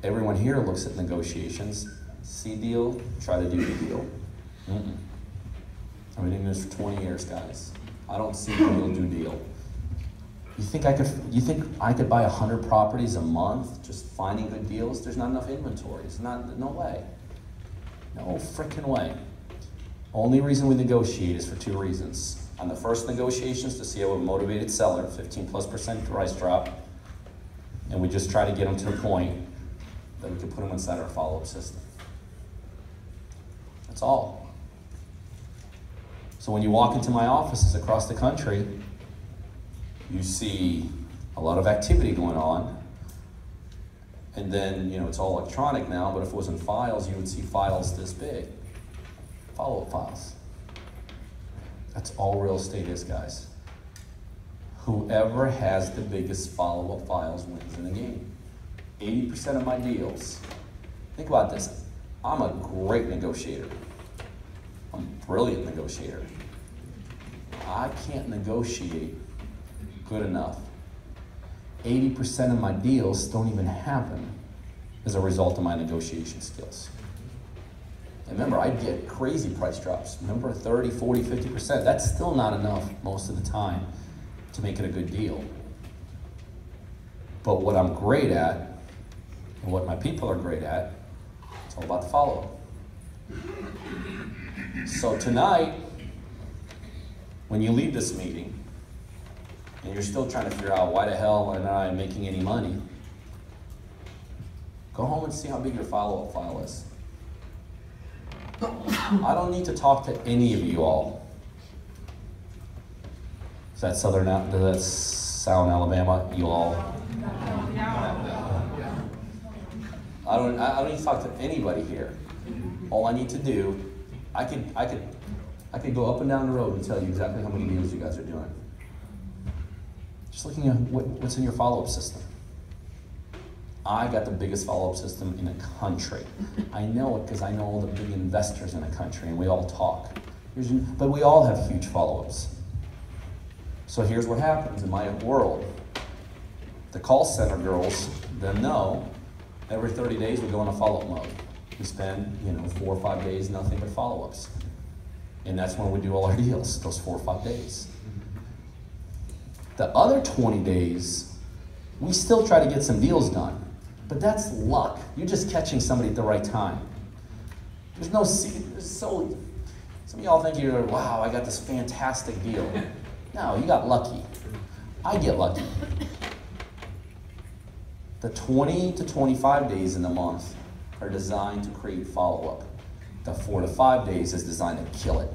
Everyone here looks at negotiations. See deal, try to do the deal. I've been doing this for 20 years, guys. I don't see deal, do deal. You think I could buy 100 properties a month just finding good deals? There's not enough inventory. No way. No frickin' way. Only reason we negotiate is for two reasons. On the first negotiations, to see how a motivated seller, 15+% price drop, and we just try to get them to the point that we can put them inside our follow-up system. That's all. So when you walk into my offices across the country, you see a lot of activity going on. And then, it's all electronic now, but if it was in files, you would see files this big. Follow-up files. That's all real estate is, guys. Whoever has the biggest follow-up files wins in the game. 80% of my deals, think about this, I'm a great negotiator. I'm a brilliant negotiator. I can't negotiate good enough. 80% of my deals don't even happen as a result of my negotiation skills. And remember, I get crazy price drops. Remember, 30, 40, 50%. That's still not enough most of the time to make it a good deal. But what I'm great at, and what my people are great at, it's all about the follow-up. So tonight, when you leave this meeting, and you're still trying to figure out why the hell am I making any money, go home and see how big your follow-up file is. I don't need to talk to any of you all. Is that does that sound Alabama? You all? I don't need to talk to anybody here. All I need to do, I could go up and down the road and tell you exactly how many deals you guys are doing. Just looking at what's in your follow-up system. I got the biggest follow-up system in the country. I know it because I know all the big investors in the country, and we all talk. But we all have huge follow-ups. So here's what happens in my world. The call center girls, them know, every 30 days we go in a follow-up mode. We spend, 4 or 5 days, nothing but follow-ups. And that's when we do all our deals, those 4 or 5 days. The other 20 days, we still try to get some deals done. But that's luck. You're just catching somebody at the right time. There's no, some of y'all think you're, wow, I got this fantastic deal. No, you got lucky. I get lucky. The 20 to 25 days in the month are designed to create follow-up. The 4 to 5 days is designed to kill it.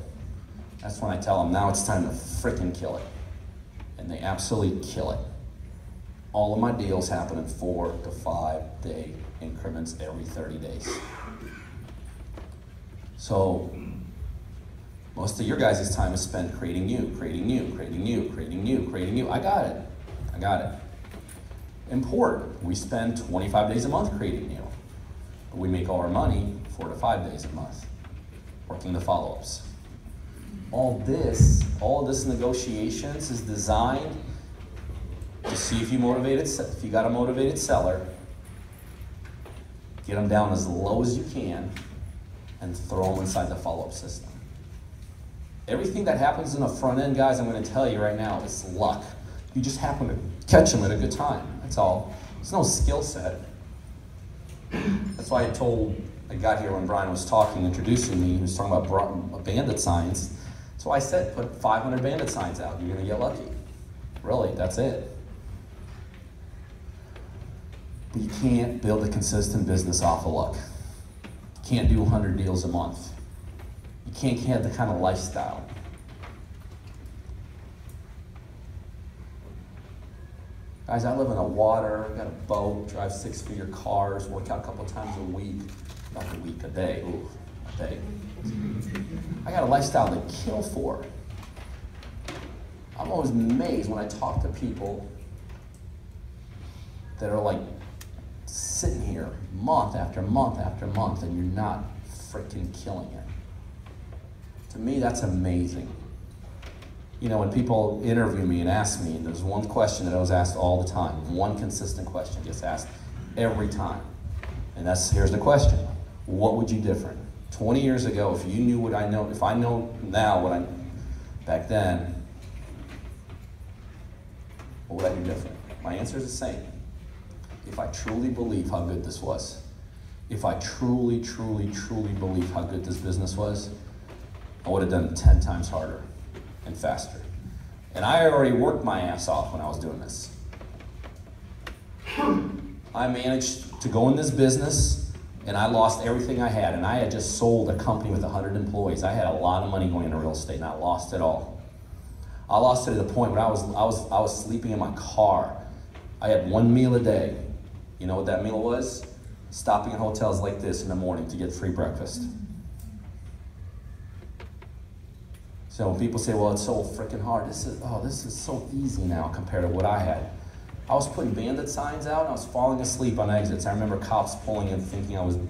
That's when I tell them, now it's time to freaking kill it. And they absolutely kill it. All of my deals happen in 4 to 5 day increments every 30 days. So most of your guys' time is spent creating new. I got it. Important. We spend 25 days a month creating new. But we make all our money 4 to 5 days a month, working the follow-ups. All this negotiations is designed to see if you got a motivated seller, get them down as low as you can, and throw them inside the follow-up system. Everything that happens in the front end, guys, I'm going to tell you right now, is luck. You just happen to catch them at a good time. That's all. There's no skill set. That's why I got here when Brian was talking, introducing me. He was talking about bandit signs. So I said, put 500 bandit signs out. You're going to get lucky. Really, that's it. But you can't build a consistent business off of luck. You can't do 100 deals a month. You can't have the kind of lifestyle. Guys, I live in the water, got a boat, drive 6-figure cars, work out a couple times a week. Not a week, a day. Ooh, a day. I got a lifestyle to kill for. I'm always amazed when I talk to people that are like sitting here month after month after month and you're not freaking killing it. To me, that's amazing. You know, when people interview me and ask me, there's one question that I was asked all the time, one consistent question gets asked every time. And here's the question. What would you different? 20 years ago, if you knew what I know, if I know now what I back then, what would I do different? My answer is the same. If I truly believe how good this was, if I truly, truly, truly believe how good this business was, I would have done it 10 times harder and faster. And I already worked my ass off when I was doing this. I managed to go in this business and I lost everything I had. And I had just sold a company with 100 employees. I had a lot of money going into real estate and I lost it all. I lost it to the point where I was sleeping in my car. I had one meal a day. You know what that meal was? Stopping in hotels like this in the morning to get free breakfast. So when people say, well, it's so freaking hard, this is so easy now compared to what I had. I was putting bandit signs out and I was falling asleep on exits. I remember cops pulling in thinking I was a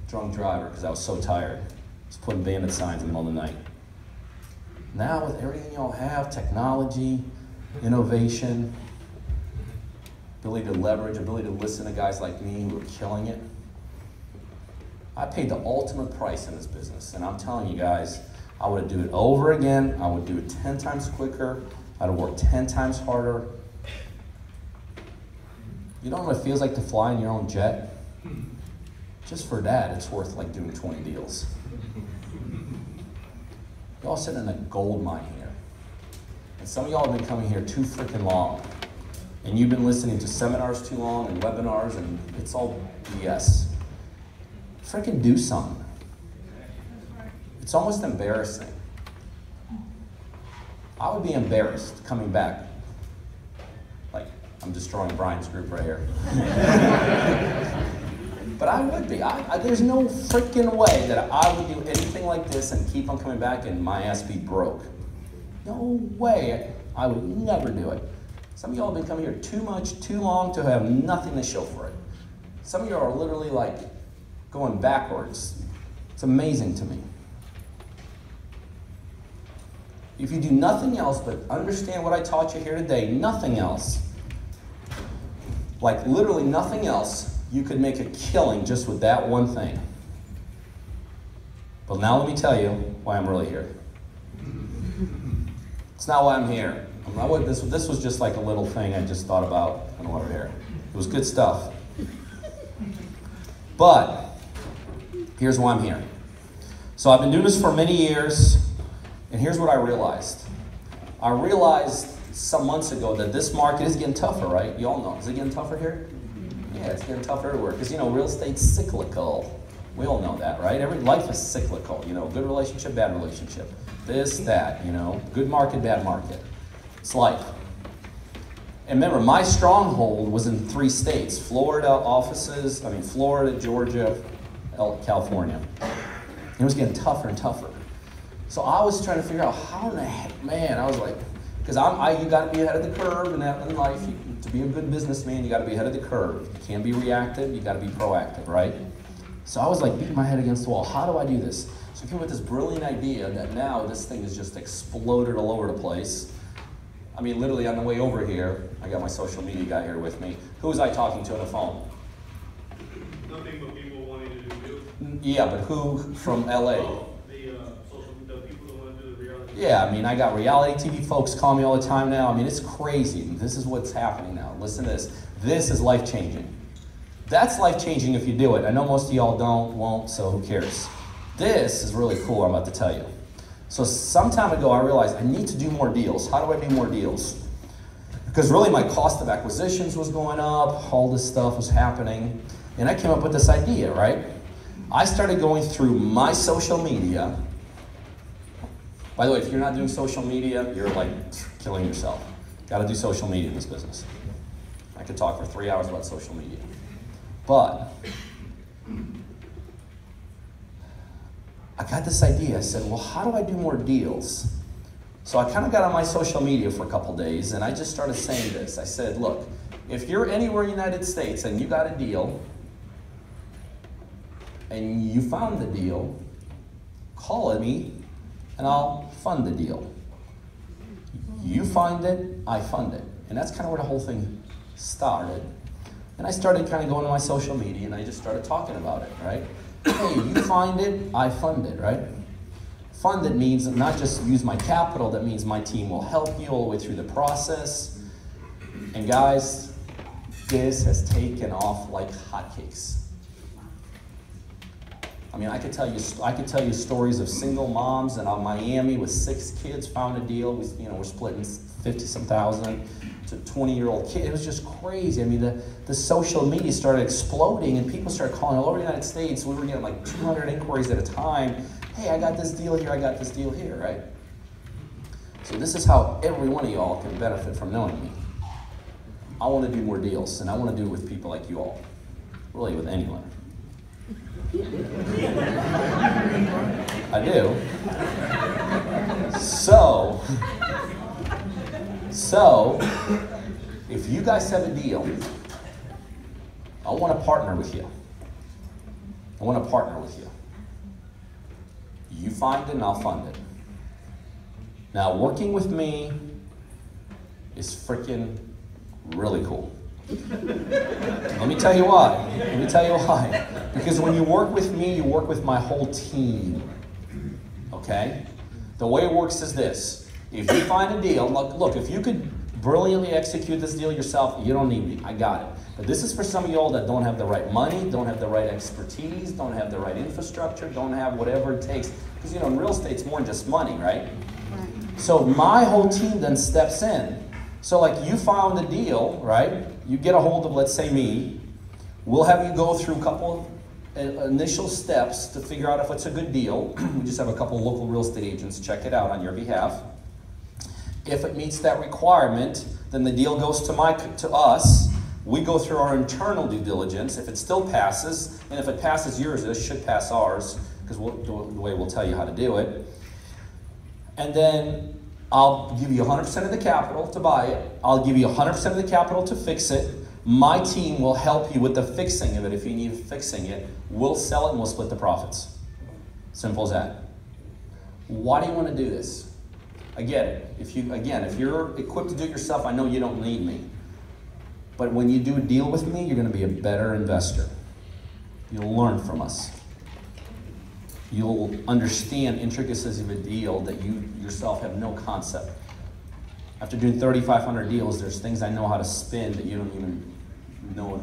drunk driver because I was so tired. I was putting bandit signs in the middle of the night. Now with everything y'all have, technology, innovation, ability to leverage, ability to listen to guys like me who are killing it, I paid the ultimate price in this business. And I'm telling you guys, I would do it over again. I would do it 10 times quicker. I'd work 10 times harder. You know what it feels like to fly in your own jet? Just for that, it's worth like doing 20 deals. Y'all sitting in a gold mine here. And some of y'all have been coming here too freaking long. And you've been listening to seminars too long and webinars and it's all BS. Freaking do something. It's almost embarrassing. I would be embarrassed coming back. Like, I'm destroying Brian's group right here. But I would be. There's no freaking way that I would do anything like this and keep on coming back and my ass be broke. No way. I would never do it. Some of y'all have been coming here too much, too long to have nothing to show for it. Some of you are literally like going backwards. It's amazing to me. If you do nothing else but understand what I taught you here today, nothing else, like literally nothing else, you could make a killing just with that one thing. But now let me tell you why I'm really here. It's not why I'm here. This was just like a little thing I just thought about on the way here. It was good stuff. But here's why I'm here. So I've been doing this for many years. And here's what I realized. I realized some months ago that this market is getting tougher, right? You all know. Is it getting tougher here? Yeah, it's getting tougher everywhere. Because, you know, real estate's cyclical. We all know that, right? Life is cyclical. You know, good relationship, bad relationship. This, that, you know. Good market, bad market. It's life. And remember, my stronghold was in 3 states. Florida, Georgia, California. It was getting tougher and tougher. So I was trying to figure out how in the heck, man, I was like, because you got to be ahead of the curve in life. To be a good businessman, you got to be ahead of the curve. You can't be reactive, you got to be proactive, right? So I was like beating my head against the wall. How do I do this? So I came up with this brilliant idea that now this thing has just exploded all over the place. I mean, literally on the way over here, I got my social media guy here with me. Who was I talking to on the phone? Nothing but people wanting to do you. Yeah, but who from LA? Oh, the people that want to do the reality. Yeah, I mean, I got reality TV folks call me all the time now. I mean, it's crazy. This is what's happening now. Listen to this. This is life-changing. That's life-changing if you do it. I know most of y'all won't, so who cares? This is really cool, I'm about to tell you. So some time ago, I realized I need to do more deals. How do I do more deals? Because really my cost of acquisitions was going up, all this stuff was happening, and I came up with this idea, right? I started going through my social media. By the way, if you're not doing social media, you're like killing yourself. Got to do social media in this business. I could talk for 3 hours about social media. But I got this idea. I said, well, how do I do more deals? So I kind of got on my social media for a couple days, and I just started saying this. I said, look, if you're anywhere in the United States and you got a deal, and you found the deal, call me, and I'll fund the deal. You find it, I fund it. And that's kind of where the whole thing started. And I started kind of going to my social media, and I just started talking about it, right? Hey, you find it, I fund it, right? Fund it means not just use my capital, that means my team will help you all the way through the process. And guys, this has taken off like hotcakes. I mean, I could tell you stories of single moms in Miami with 6 kids found a deal. We're splitting 50-some thousand to 20-year-old kid. It was just crazy. I mean, the social media started exploding, and people started calling all over the United States. We were getting like 200 inquiries at a time. Hey, I got this deal here. I got this deal here, right? So this is how every one of y'all can benefit from knowing me. I want to do more deals, and I want to do it with people like you all. Really, with anyone. I do. So, if you guys have a deal, I want to partner with you. I want to partner with you. You find it and I'll fund it. Now, working with me is freaking really cool. Let me tell you why. Because when you work with me, you work with my whole team. Okay? The way it works is this. If you find a deal, look, if you could brilliantly execute this deal yourself, you don't need me. I got it. But this is for some of y'all that don't have the right money, don't have the right expertise, don't have the right infrastructure, don't have whatever it takes. Because, in real estate, it's more than just money, right? So my whole team then steps in. So like you found a deal, right? You get a hold of, let's say, me. We'll have you go through a couple of initial steps to figure out if it's a good deal. We just have a couple of local real estate agents check it out on your behalf. If it meets that requirement, then the deal goes to us. We go through our internal due diligence. If it still passes, and if it passes yours, it should pass ours, because the way we'll tell you how to do it. And then I'll give you 100% of the capital to buy it. I'll give you 100% of the capital to fix it. My team will help you with the fixing of it if you need fixing it. We'll sell it and we'll split the profits. Simple as that. Why do you want to do this? I get it. If you're equipped to do it yourself, I know you don't need me. But when you do a deal with me, you're going to be a better investor. You'll learn from us. You'll understand intricacies of a deal that you yourself have no concept. After doing 3,500 deals, there's things I know how to spin that you don't even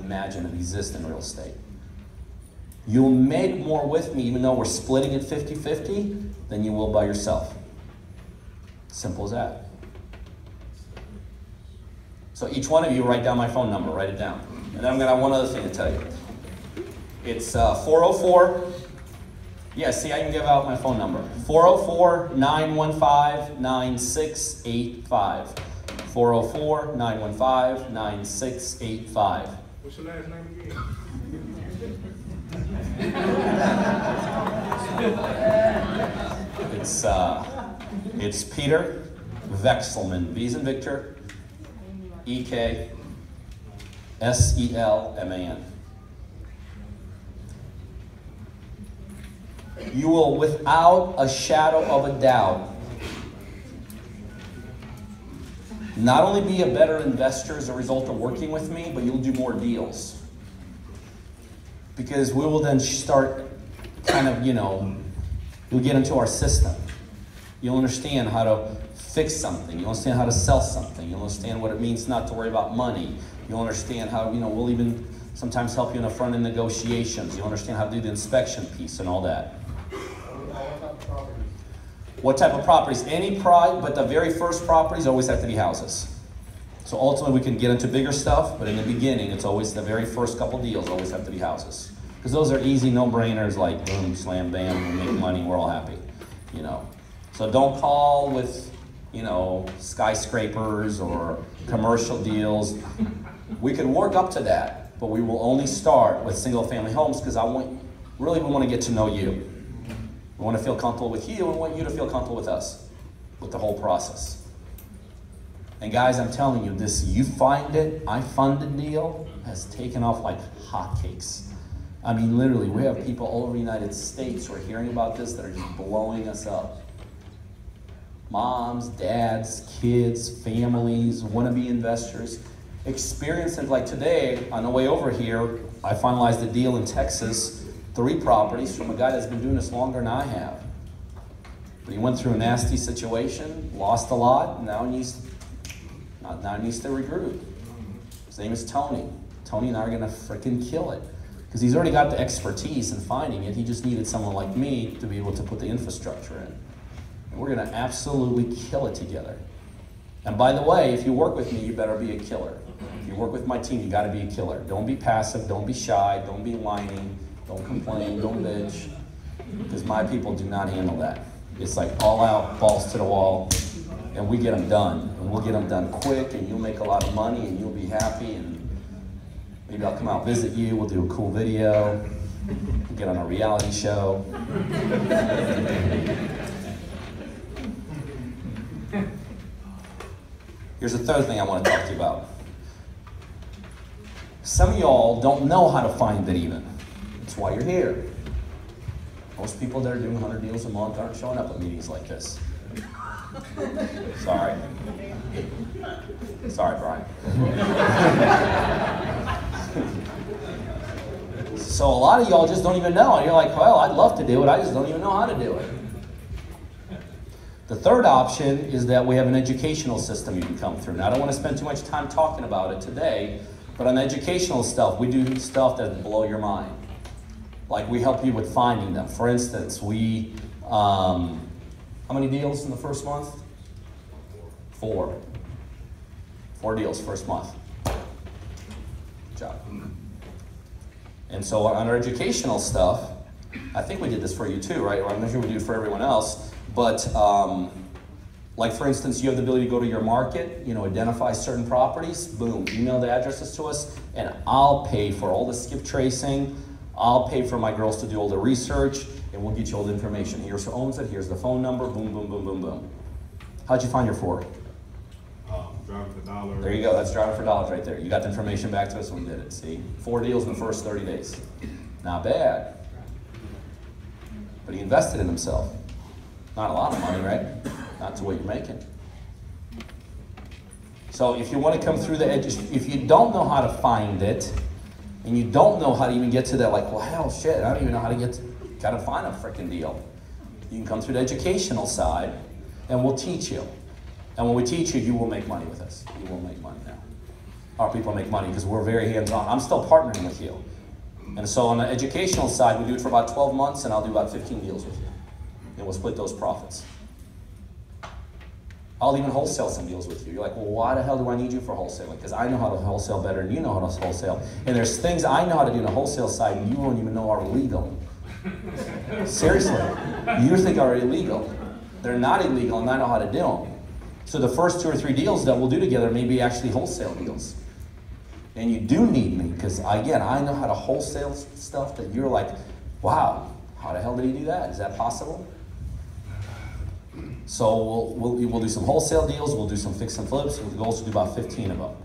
imagine that exist in real estate. You'll make more with me, even though we're splitting it 50-50, than you will by yourself. Simple as that. So each one of you write down my phone number, write it down. And then I'm going to have one other thing to tell you. It's 404, yeah, see, I can give out my phone number. 404-915-9685. 404-915-9685. What's your last name again? It's Peter Vekselman. V as in Victor, E-K-S-E-L-M-A-N. You will, without a shadow of a doubt, not only be a better investor as a result of working with me, but you'll do more deals. Because we will then start kind of, you'll get into our system. You'll understand how to fix something. You'll understand how to sell something. You'll understand what it means not to worry about money. You'll understand how, we'll even sometimes help you in the front end negotiations. You'll understand how to do the inspection piece and all that. What type of properties? Any but the very first properties always have to be houses. So ultimately we can get into bigger stuff, but in the beginning, it's always the very first couple deals always have to be houses. Because those are easy no-brainers, like boom, slam, bam, we make money, we're all happy, So don't call with, skyscrapers or commercial deals. We could work up to that, but we will only start with single-family homes because we want to get to know you. We want to feel comfortable with you, and we want you to feel comfortable with us, with the whole process. And guys, I'm telling you, this You Find It, I Fund It deal has taken off like hotcakes. I mean, literally, we have people all over the United States who are hearing about this that are just blowing us up. Moms, dads, kids, families, wannabe investors. Experiences like today, on the way over here, I finalized a deal in Texas, 3 properties from a guy that's been doing this longer than I have. But he went through a nasty situation, lost a lot, and now he needs to regroup. His name is Tony. Tony and I are gonna freaking kill it. Because he's already got the expertise in finding it, he just needed someone like me to be able to put the infrastructure in. And we're gonna absolutely kill it together. And by the way, if you work with me, you better be a killer. If you work with my team, you gotta be a killer. Don't be passive, don't be shy, don't be whining, don't complain, don't bitch. Because my people do not handle that. It's like all out, balls to the wall, and we get them done. And we'll get them done quick, and you'll make a lot of money, and you'll be happy, and maybe I'll come out visit you, we'll do a cool video, we'll get on a reality show. Here's the third thing I want to talk to you about. Some of y'all don't know how to find it even. That's why you're here. Most people that are doing 100 deals a month aren't showing up at meetings like this. Sorry. Sorry, Brian. So a lot of y'all just don't even know. You're like, well, I'd love to do it, I just don't even know how to do it. The third option is that we have an educational system you can come through. Now, I don't want to spend too much time talking about it today, but on educational stuff, we do stuff that blow your mind. Like we help you with finding them. For instance, how many deals in the first month? 4. 4 deals first month. Good job. And so on our educational stuff, I think we did this for you too, right? Or I'm not sure we do it for everyone else, but like for instance, you have the ability to go to your market, identify certain properties, boom, email the addresses to us, and I'll pay for all the skip tracing, I'll pay for my girls to do all the research, and we'll get you all the information. Here's who owns it, here's the phone number, boom, boom, boom, boom, boom. How'd you find your 4? Driving for dollars. There you go, that's driving for dollars right there. You got the information back to us when we did it, see? 4 deals in the first 30 days. Not bad. But he invested in himself. Not a lot of money, right? Not to what you're making. So if you want to come through the edges, if you don't know how to find it, and you don't know how to even get to that, like, well, hell, shit, I don't even know how to gotta find a freaking deal. You can come through the educational side, and we'll teach you. And when we teach you, you will make money with us. You will make money now. Our people make money because we're very hands-on. I'm still partnering with you. And so on the educational side, we do it for about 12 months, and I'll do about 15 deals with you. And we'll split those profits. I'll even wholesale some deals with you. You're like, well, why the hell do I need you for wholesaling? Because I know how to wholesale better than you know how to wholesale. And there's things I know how to do on the wholesale side and you won't even know are illegal. Seriously. You think are illegal. They're not illegal and I know how to do them. So the first 2 or 3 deals that we'll do together may be actually wholesale deals. And you do need me because, again, I know how to wholesale stuff that you're like, wow, how the hell did he do that? Is that possible? So we'll do some wholesale deals, we'll do some fix and flips, with the goal is to do about 15 of them.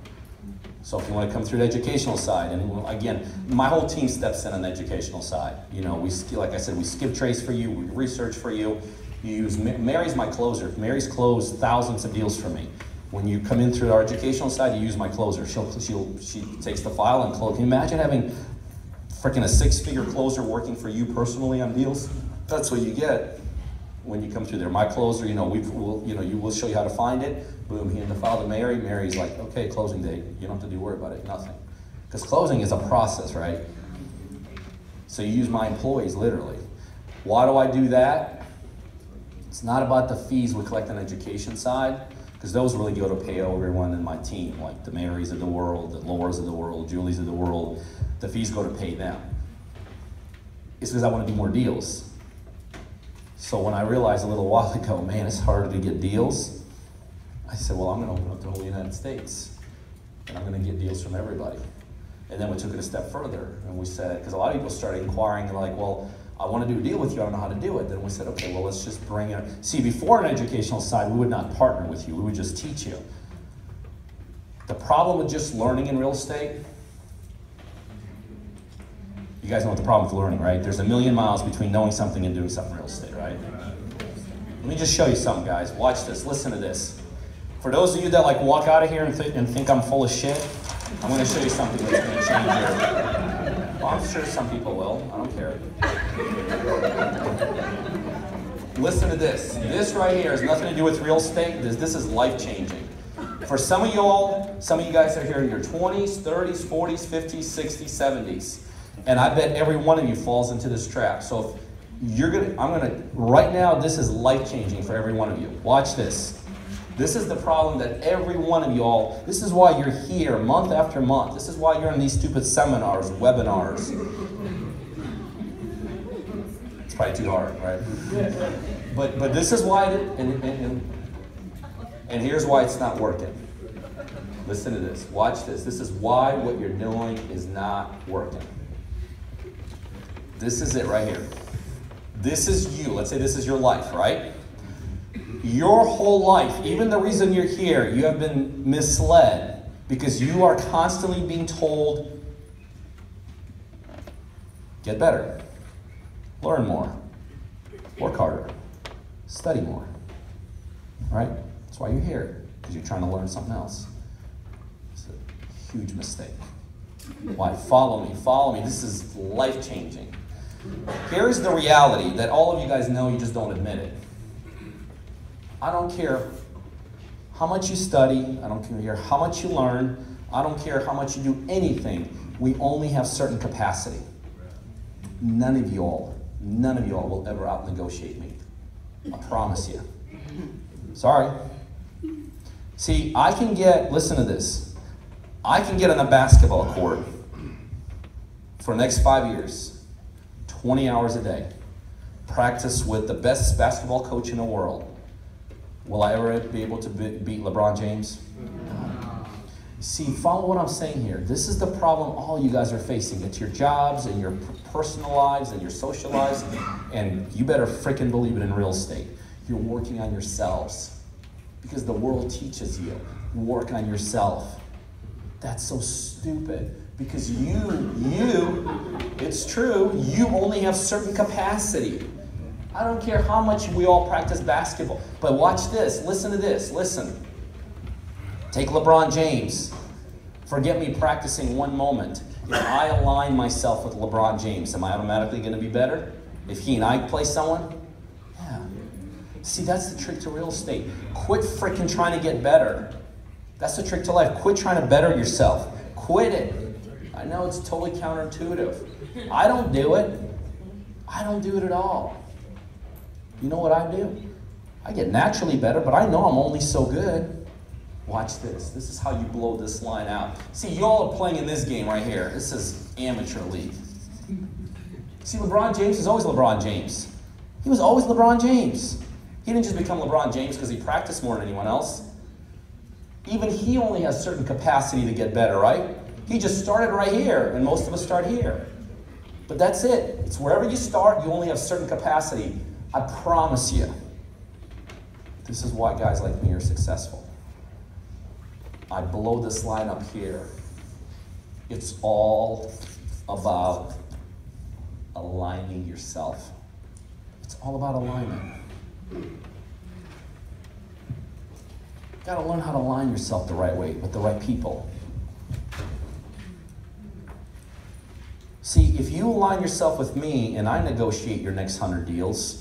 So if you want to come through the educational side, and again, my whole team steps in on the educational side. Like I said, we skip trace for you, we research for you. You use, Mary's my closer. Mary's closed thousands of deals for me. When you come in through our educational side, you use my closer. She takes the file and close. Can you imagine having freaking a 6-figure closer working for you personally on deals? That's what you get when you come through there. My closer, you will show you how to find it. Boom, hand the file to Mary. Mary's like, okay, closing date. You don't have to worry about it, nothing. Because closing is a process, right? So you use my employees, literally. Why do I do that? It's not about the fees we collect on the education side, because those really go to pay everyone in my team, like the Marys of the world, the Lauras of the world, Julies of the world. The fees go to pay them. It's because I want to do more deals. So when I realized a little while ago, man, it's harder to get deals, I said, well, I'm going to open up the whole United States. and I'm going to get deals from everybody. And then we took it a step further, and we said, because a lot of people started inquiring, like, well, I want to do a deal with you, I don't know how to do it. Then we said, okay, well, let's just bring it. See, before an educational side, we would not partner with you, we would just teach you. The problem with just learning in real estate, you guys know what the problem with learning, right? There's a million miles between knowing something and doing something in real estate, right? Let me just show you something, guys. Watch this, listen to this. For those of you that like walk out of here and think I'm full of shit, I'm going to show you something that's going to change your... Well, I'm sure some people will. I don't care. Listen to this. This right here has nothing to do with real estate. This is life-changing. For some of y'all, some of you guys are here in your 20s, 30s, 40s, 50s, 60s, 70s. And I bet every one of you falls into this trap. So if right now, this is life-changing for every one of you. Watch this. This is the problem that every one of y'all, this is why you're here month after month. This is why you're in these stupid seminars, webinars. It's probably too hard, right? But this is why, and here's why it's not working. Listen to this, watch this. This is why what you're doing is not working. This is it right here. This is you, let's say this is your life, right? Your whole life, even the reason you're here, you have been misled because you are constantly being told, get better, learn more, work harder, study more, right? That's why you're here, because you're trying to learn something else. It's a huge mistake. Why? Follow me, this is life-changing. Here's the reality that all of you guys know, you just don't admit it. I don't care how much you study, I don't care how much you learn, I don't care how much you do anything, we only have certain capacity. None of y'all will ever out-negotiate me. I promise you. Sorry. See, I can get, listen to this, I can get on a basketball court for the next 5 years, 20 hours a day, practice with the best basketball coach in the world. Will I ever be able to beat LeBron James? No. See, follow what I'm saying here. This is the problem all you guys are facing. It's your jobs and your personal lives and your social lives, and you better freaking believe it in real estate. You're working on yourselves because the world teaches you, work on yourself. That's so stupid because it's true, you only have certain capacity. I don't care how much we all practice basketball, but watch this, listen to this, listen. Take LeBron James. Forget me practicing one moment. If I align myself with LeBron James, am I automatically going to be better? If he and I play someone? Yeah. See, that's the trick to real estate. Quit freaking trying to get better. That's the trick to life. Quit trying to better yourself. Quit it. I know it's totally counterintuitive. I don't do it. I don't do it at all. You know what I do? I get naturally better, but I know I'm only so good. Watch this. This is how you blow this line out. See, y'all are playing in this game right here. This is amateur league. See, LeBron James is always LeBron James. He was always LeBron James. He didn't just become LeBron James because he practiced more than anyone else. Even he only has certain capacity to get better, right? He just started right here, and most of us start here. But that's it. It's wherever you start, you only have certain capacity. I promise you, this is why guys like me are successful. I blow this line up here. It's all about aligning yourself. It's all about alignment. You gotta learn how to align yourself the right way with the right people. See, if you align yourself with me and I negotiate your next 100 deals,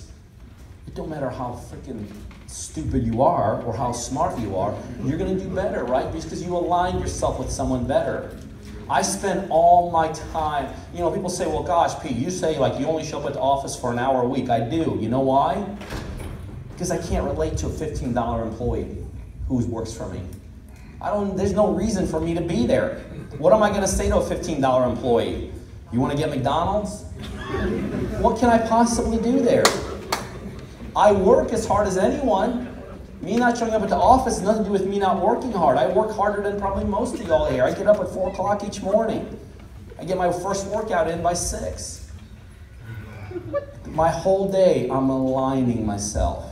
it don't matter how freaking stupid you are or how smart you are, you're going to do better, right? Because you align yourself with someone better. I spend all my time, you know, people say, well, gosh, Pete, you say like you only show up at the office for an hour a week. I do. You know why? Because I can't relate to a $15 employee who works for me. There's no reason for me to be there. What am I going to say to a $15 employee? You want to get McDonald's? What can I possibly do there? I work as hard as anyone. Me not showing up at the office has nothing to do with me not working hard. I work harder than probably most of y'all here. I get up at 4 o'clock each morning. I get my first workout in by 6. My whole day, I'm aligning myself.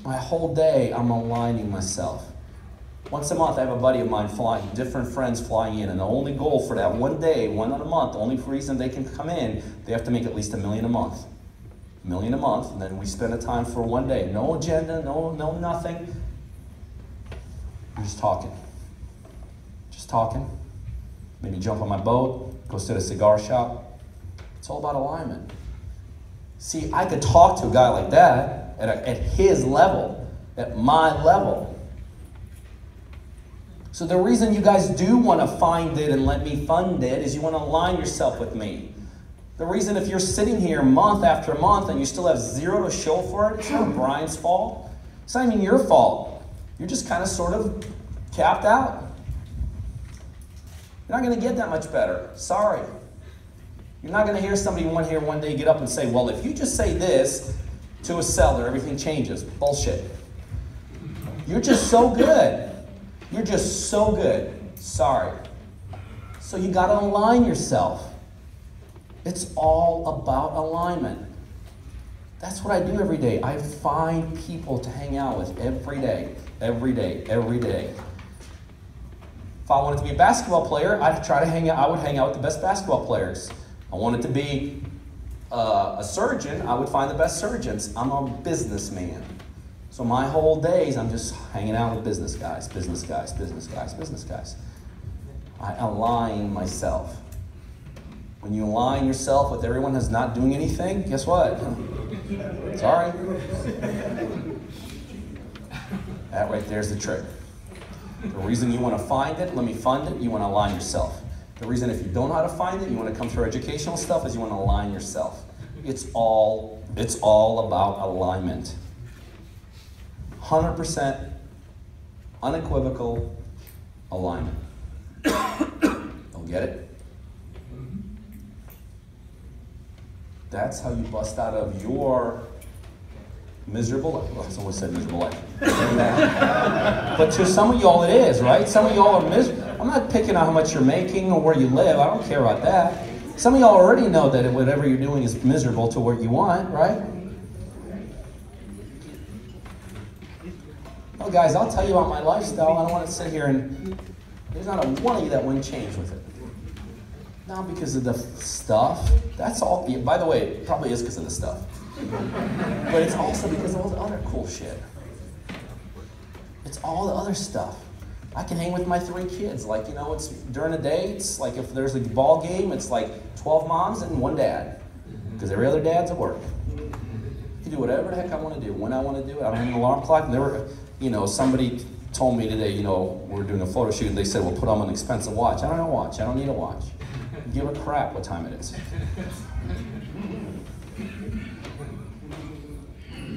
My whole day, I'm aligning myself. Once a month, I have a buddy of mine flying, different friends flying in, and the only goal for that one day, one in a month, the only reason they can come in, they have to make at least $1 million a month. $1 million a month, and then we spend the time for one day. No agenda, no nothing. We're just talking. Just talking. Maybe jump on my boat, go sit at a cigar shop. It's all about alignment. See, I could talk to a guy like that at his level, at my level. So the reason you guys do want to find it and let me fund it is you want to align yourself with me. The reason if you're sitting here month after month and you still have zero to show for it, it's not Brian's fault. It's not even your fault. You're just kind of sort of capped out. You're not going to get that much better. Sorry. You're not going to hear somebody one day get up and say, well, if you just say this to a seller, everything changes. Bullshit. You're just so good. You're just so good. Sorry. So you got to align yourself. It's all about alignment. That's what I do every day. I find people to hang out with every day, every day, every day. If I wanted to be a basketball player, I would hang out with the best basketball players. I wanted to be a surgeon, I would find the best surgeons. I'm a businessman. So my whole days, I'm just hanging out with business guys, business guys, business guys, business guys. I align myself. When you align yourself with everyone who's not doing anything, guess what? Sorry. That right there's the trick. The reason you want to find it, let me fund it, you want to align yourself. The reason if you don't know how to find it, you want to come through educational stuff, is you want to align yourself. It's all about alignment. 100% unequivocal alignment. Don't get it? That's how you bust out of your miserable life. Well, someone said miserable life. But to some of y'all it is, right? Some of y'all are miserable. I'm not picking on how much you're making or where you live. I don't care about that. Some of y'all already know that whatever you're doing is miserable to what you want, right? Well, guys, I'll tell you about my lifestyle. I don't want to sit here and there's not a one of you that wouldn't change with it. Not because of the stuff. That's all. Yeah, by the way, it probably is because of the stuff. But it's also because of all the other cool shit. It's all the other stuff. I can hang with my 3 kids. Like, you know, it's during the day, it's like if there's a ball game, it's like 12 moms and 1 dad. Because every other dad's at work. I can do whatever the heck I want to do, when I want to do it. I don't have an alarm clock. Somebody told me today, we're doing a photo shoot, and they said, well, put on an expensive watch. I don't know a watch. I don't need a watch. Give a crap what time it is.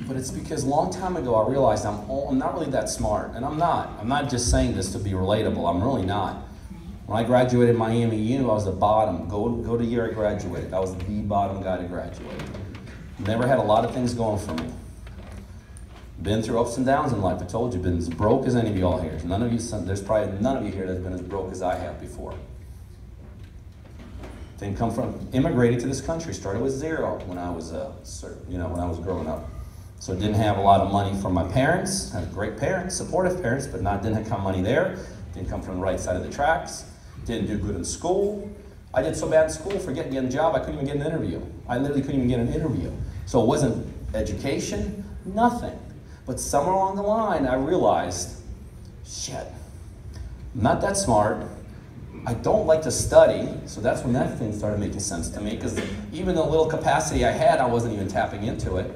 But it's because a long time ago I realized I'm not really that smart. And I'm not. I'm not just saying this to be relatable. I'm really not. When I graduated Miami U, I was the bottom. Go to year I graduated. I was the bottom guy to graduate. Never had a lot of things going for me. Been through ups and downs in life. I told you, been as broke as any of y'all here. There's probably none of you here that's been as broke as I have before. Didn't come from, immigrated to this country, started with 0 when I was when I was growing up. So didn't have a lot of money from my parents. Had great parents, supportive parents, but didn't have money there. Didn't come from the right side of the tracks. Didn't do good in school. I did so bad in school, forget getting a job, I couldn't even get an interview. I literally couldn't even get an interview. So it wasn't education, nothing. But somewhere along the line, I realized, shit, I'm not that smart. I don't like to study, so that's when that thing started making sense to me, because even the little capacity I had, I wasn't even tapping into it.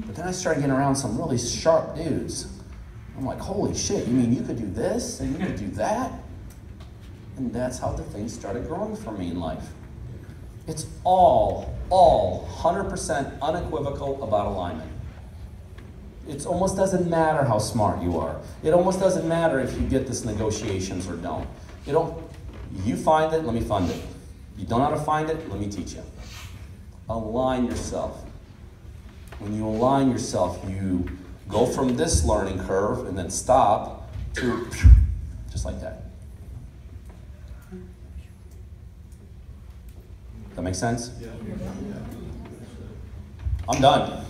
But then I started getting around some really sharp dudes. I'm like, holy shit, you mean you could do this, and you could do that? And that's how the thing started growing for me in life. It's all 100% unequivocal about alignment. It almost doesn't matter how smart you are. It almost doesn't matter if you get this negotiations or don't. You find it, let me fund it. You don't know how to find it, let me teach you. Align yourself. When you align yourself, you go from this learning curve and then stop to just like that. That make sense? Yeah. I'm done.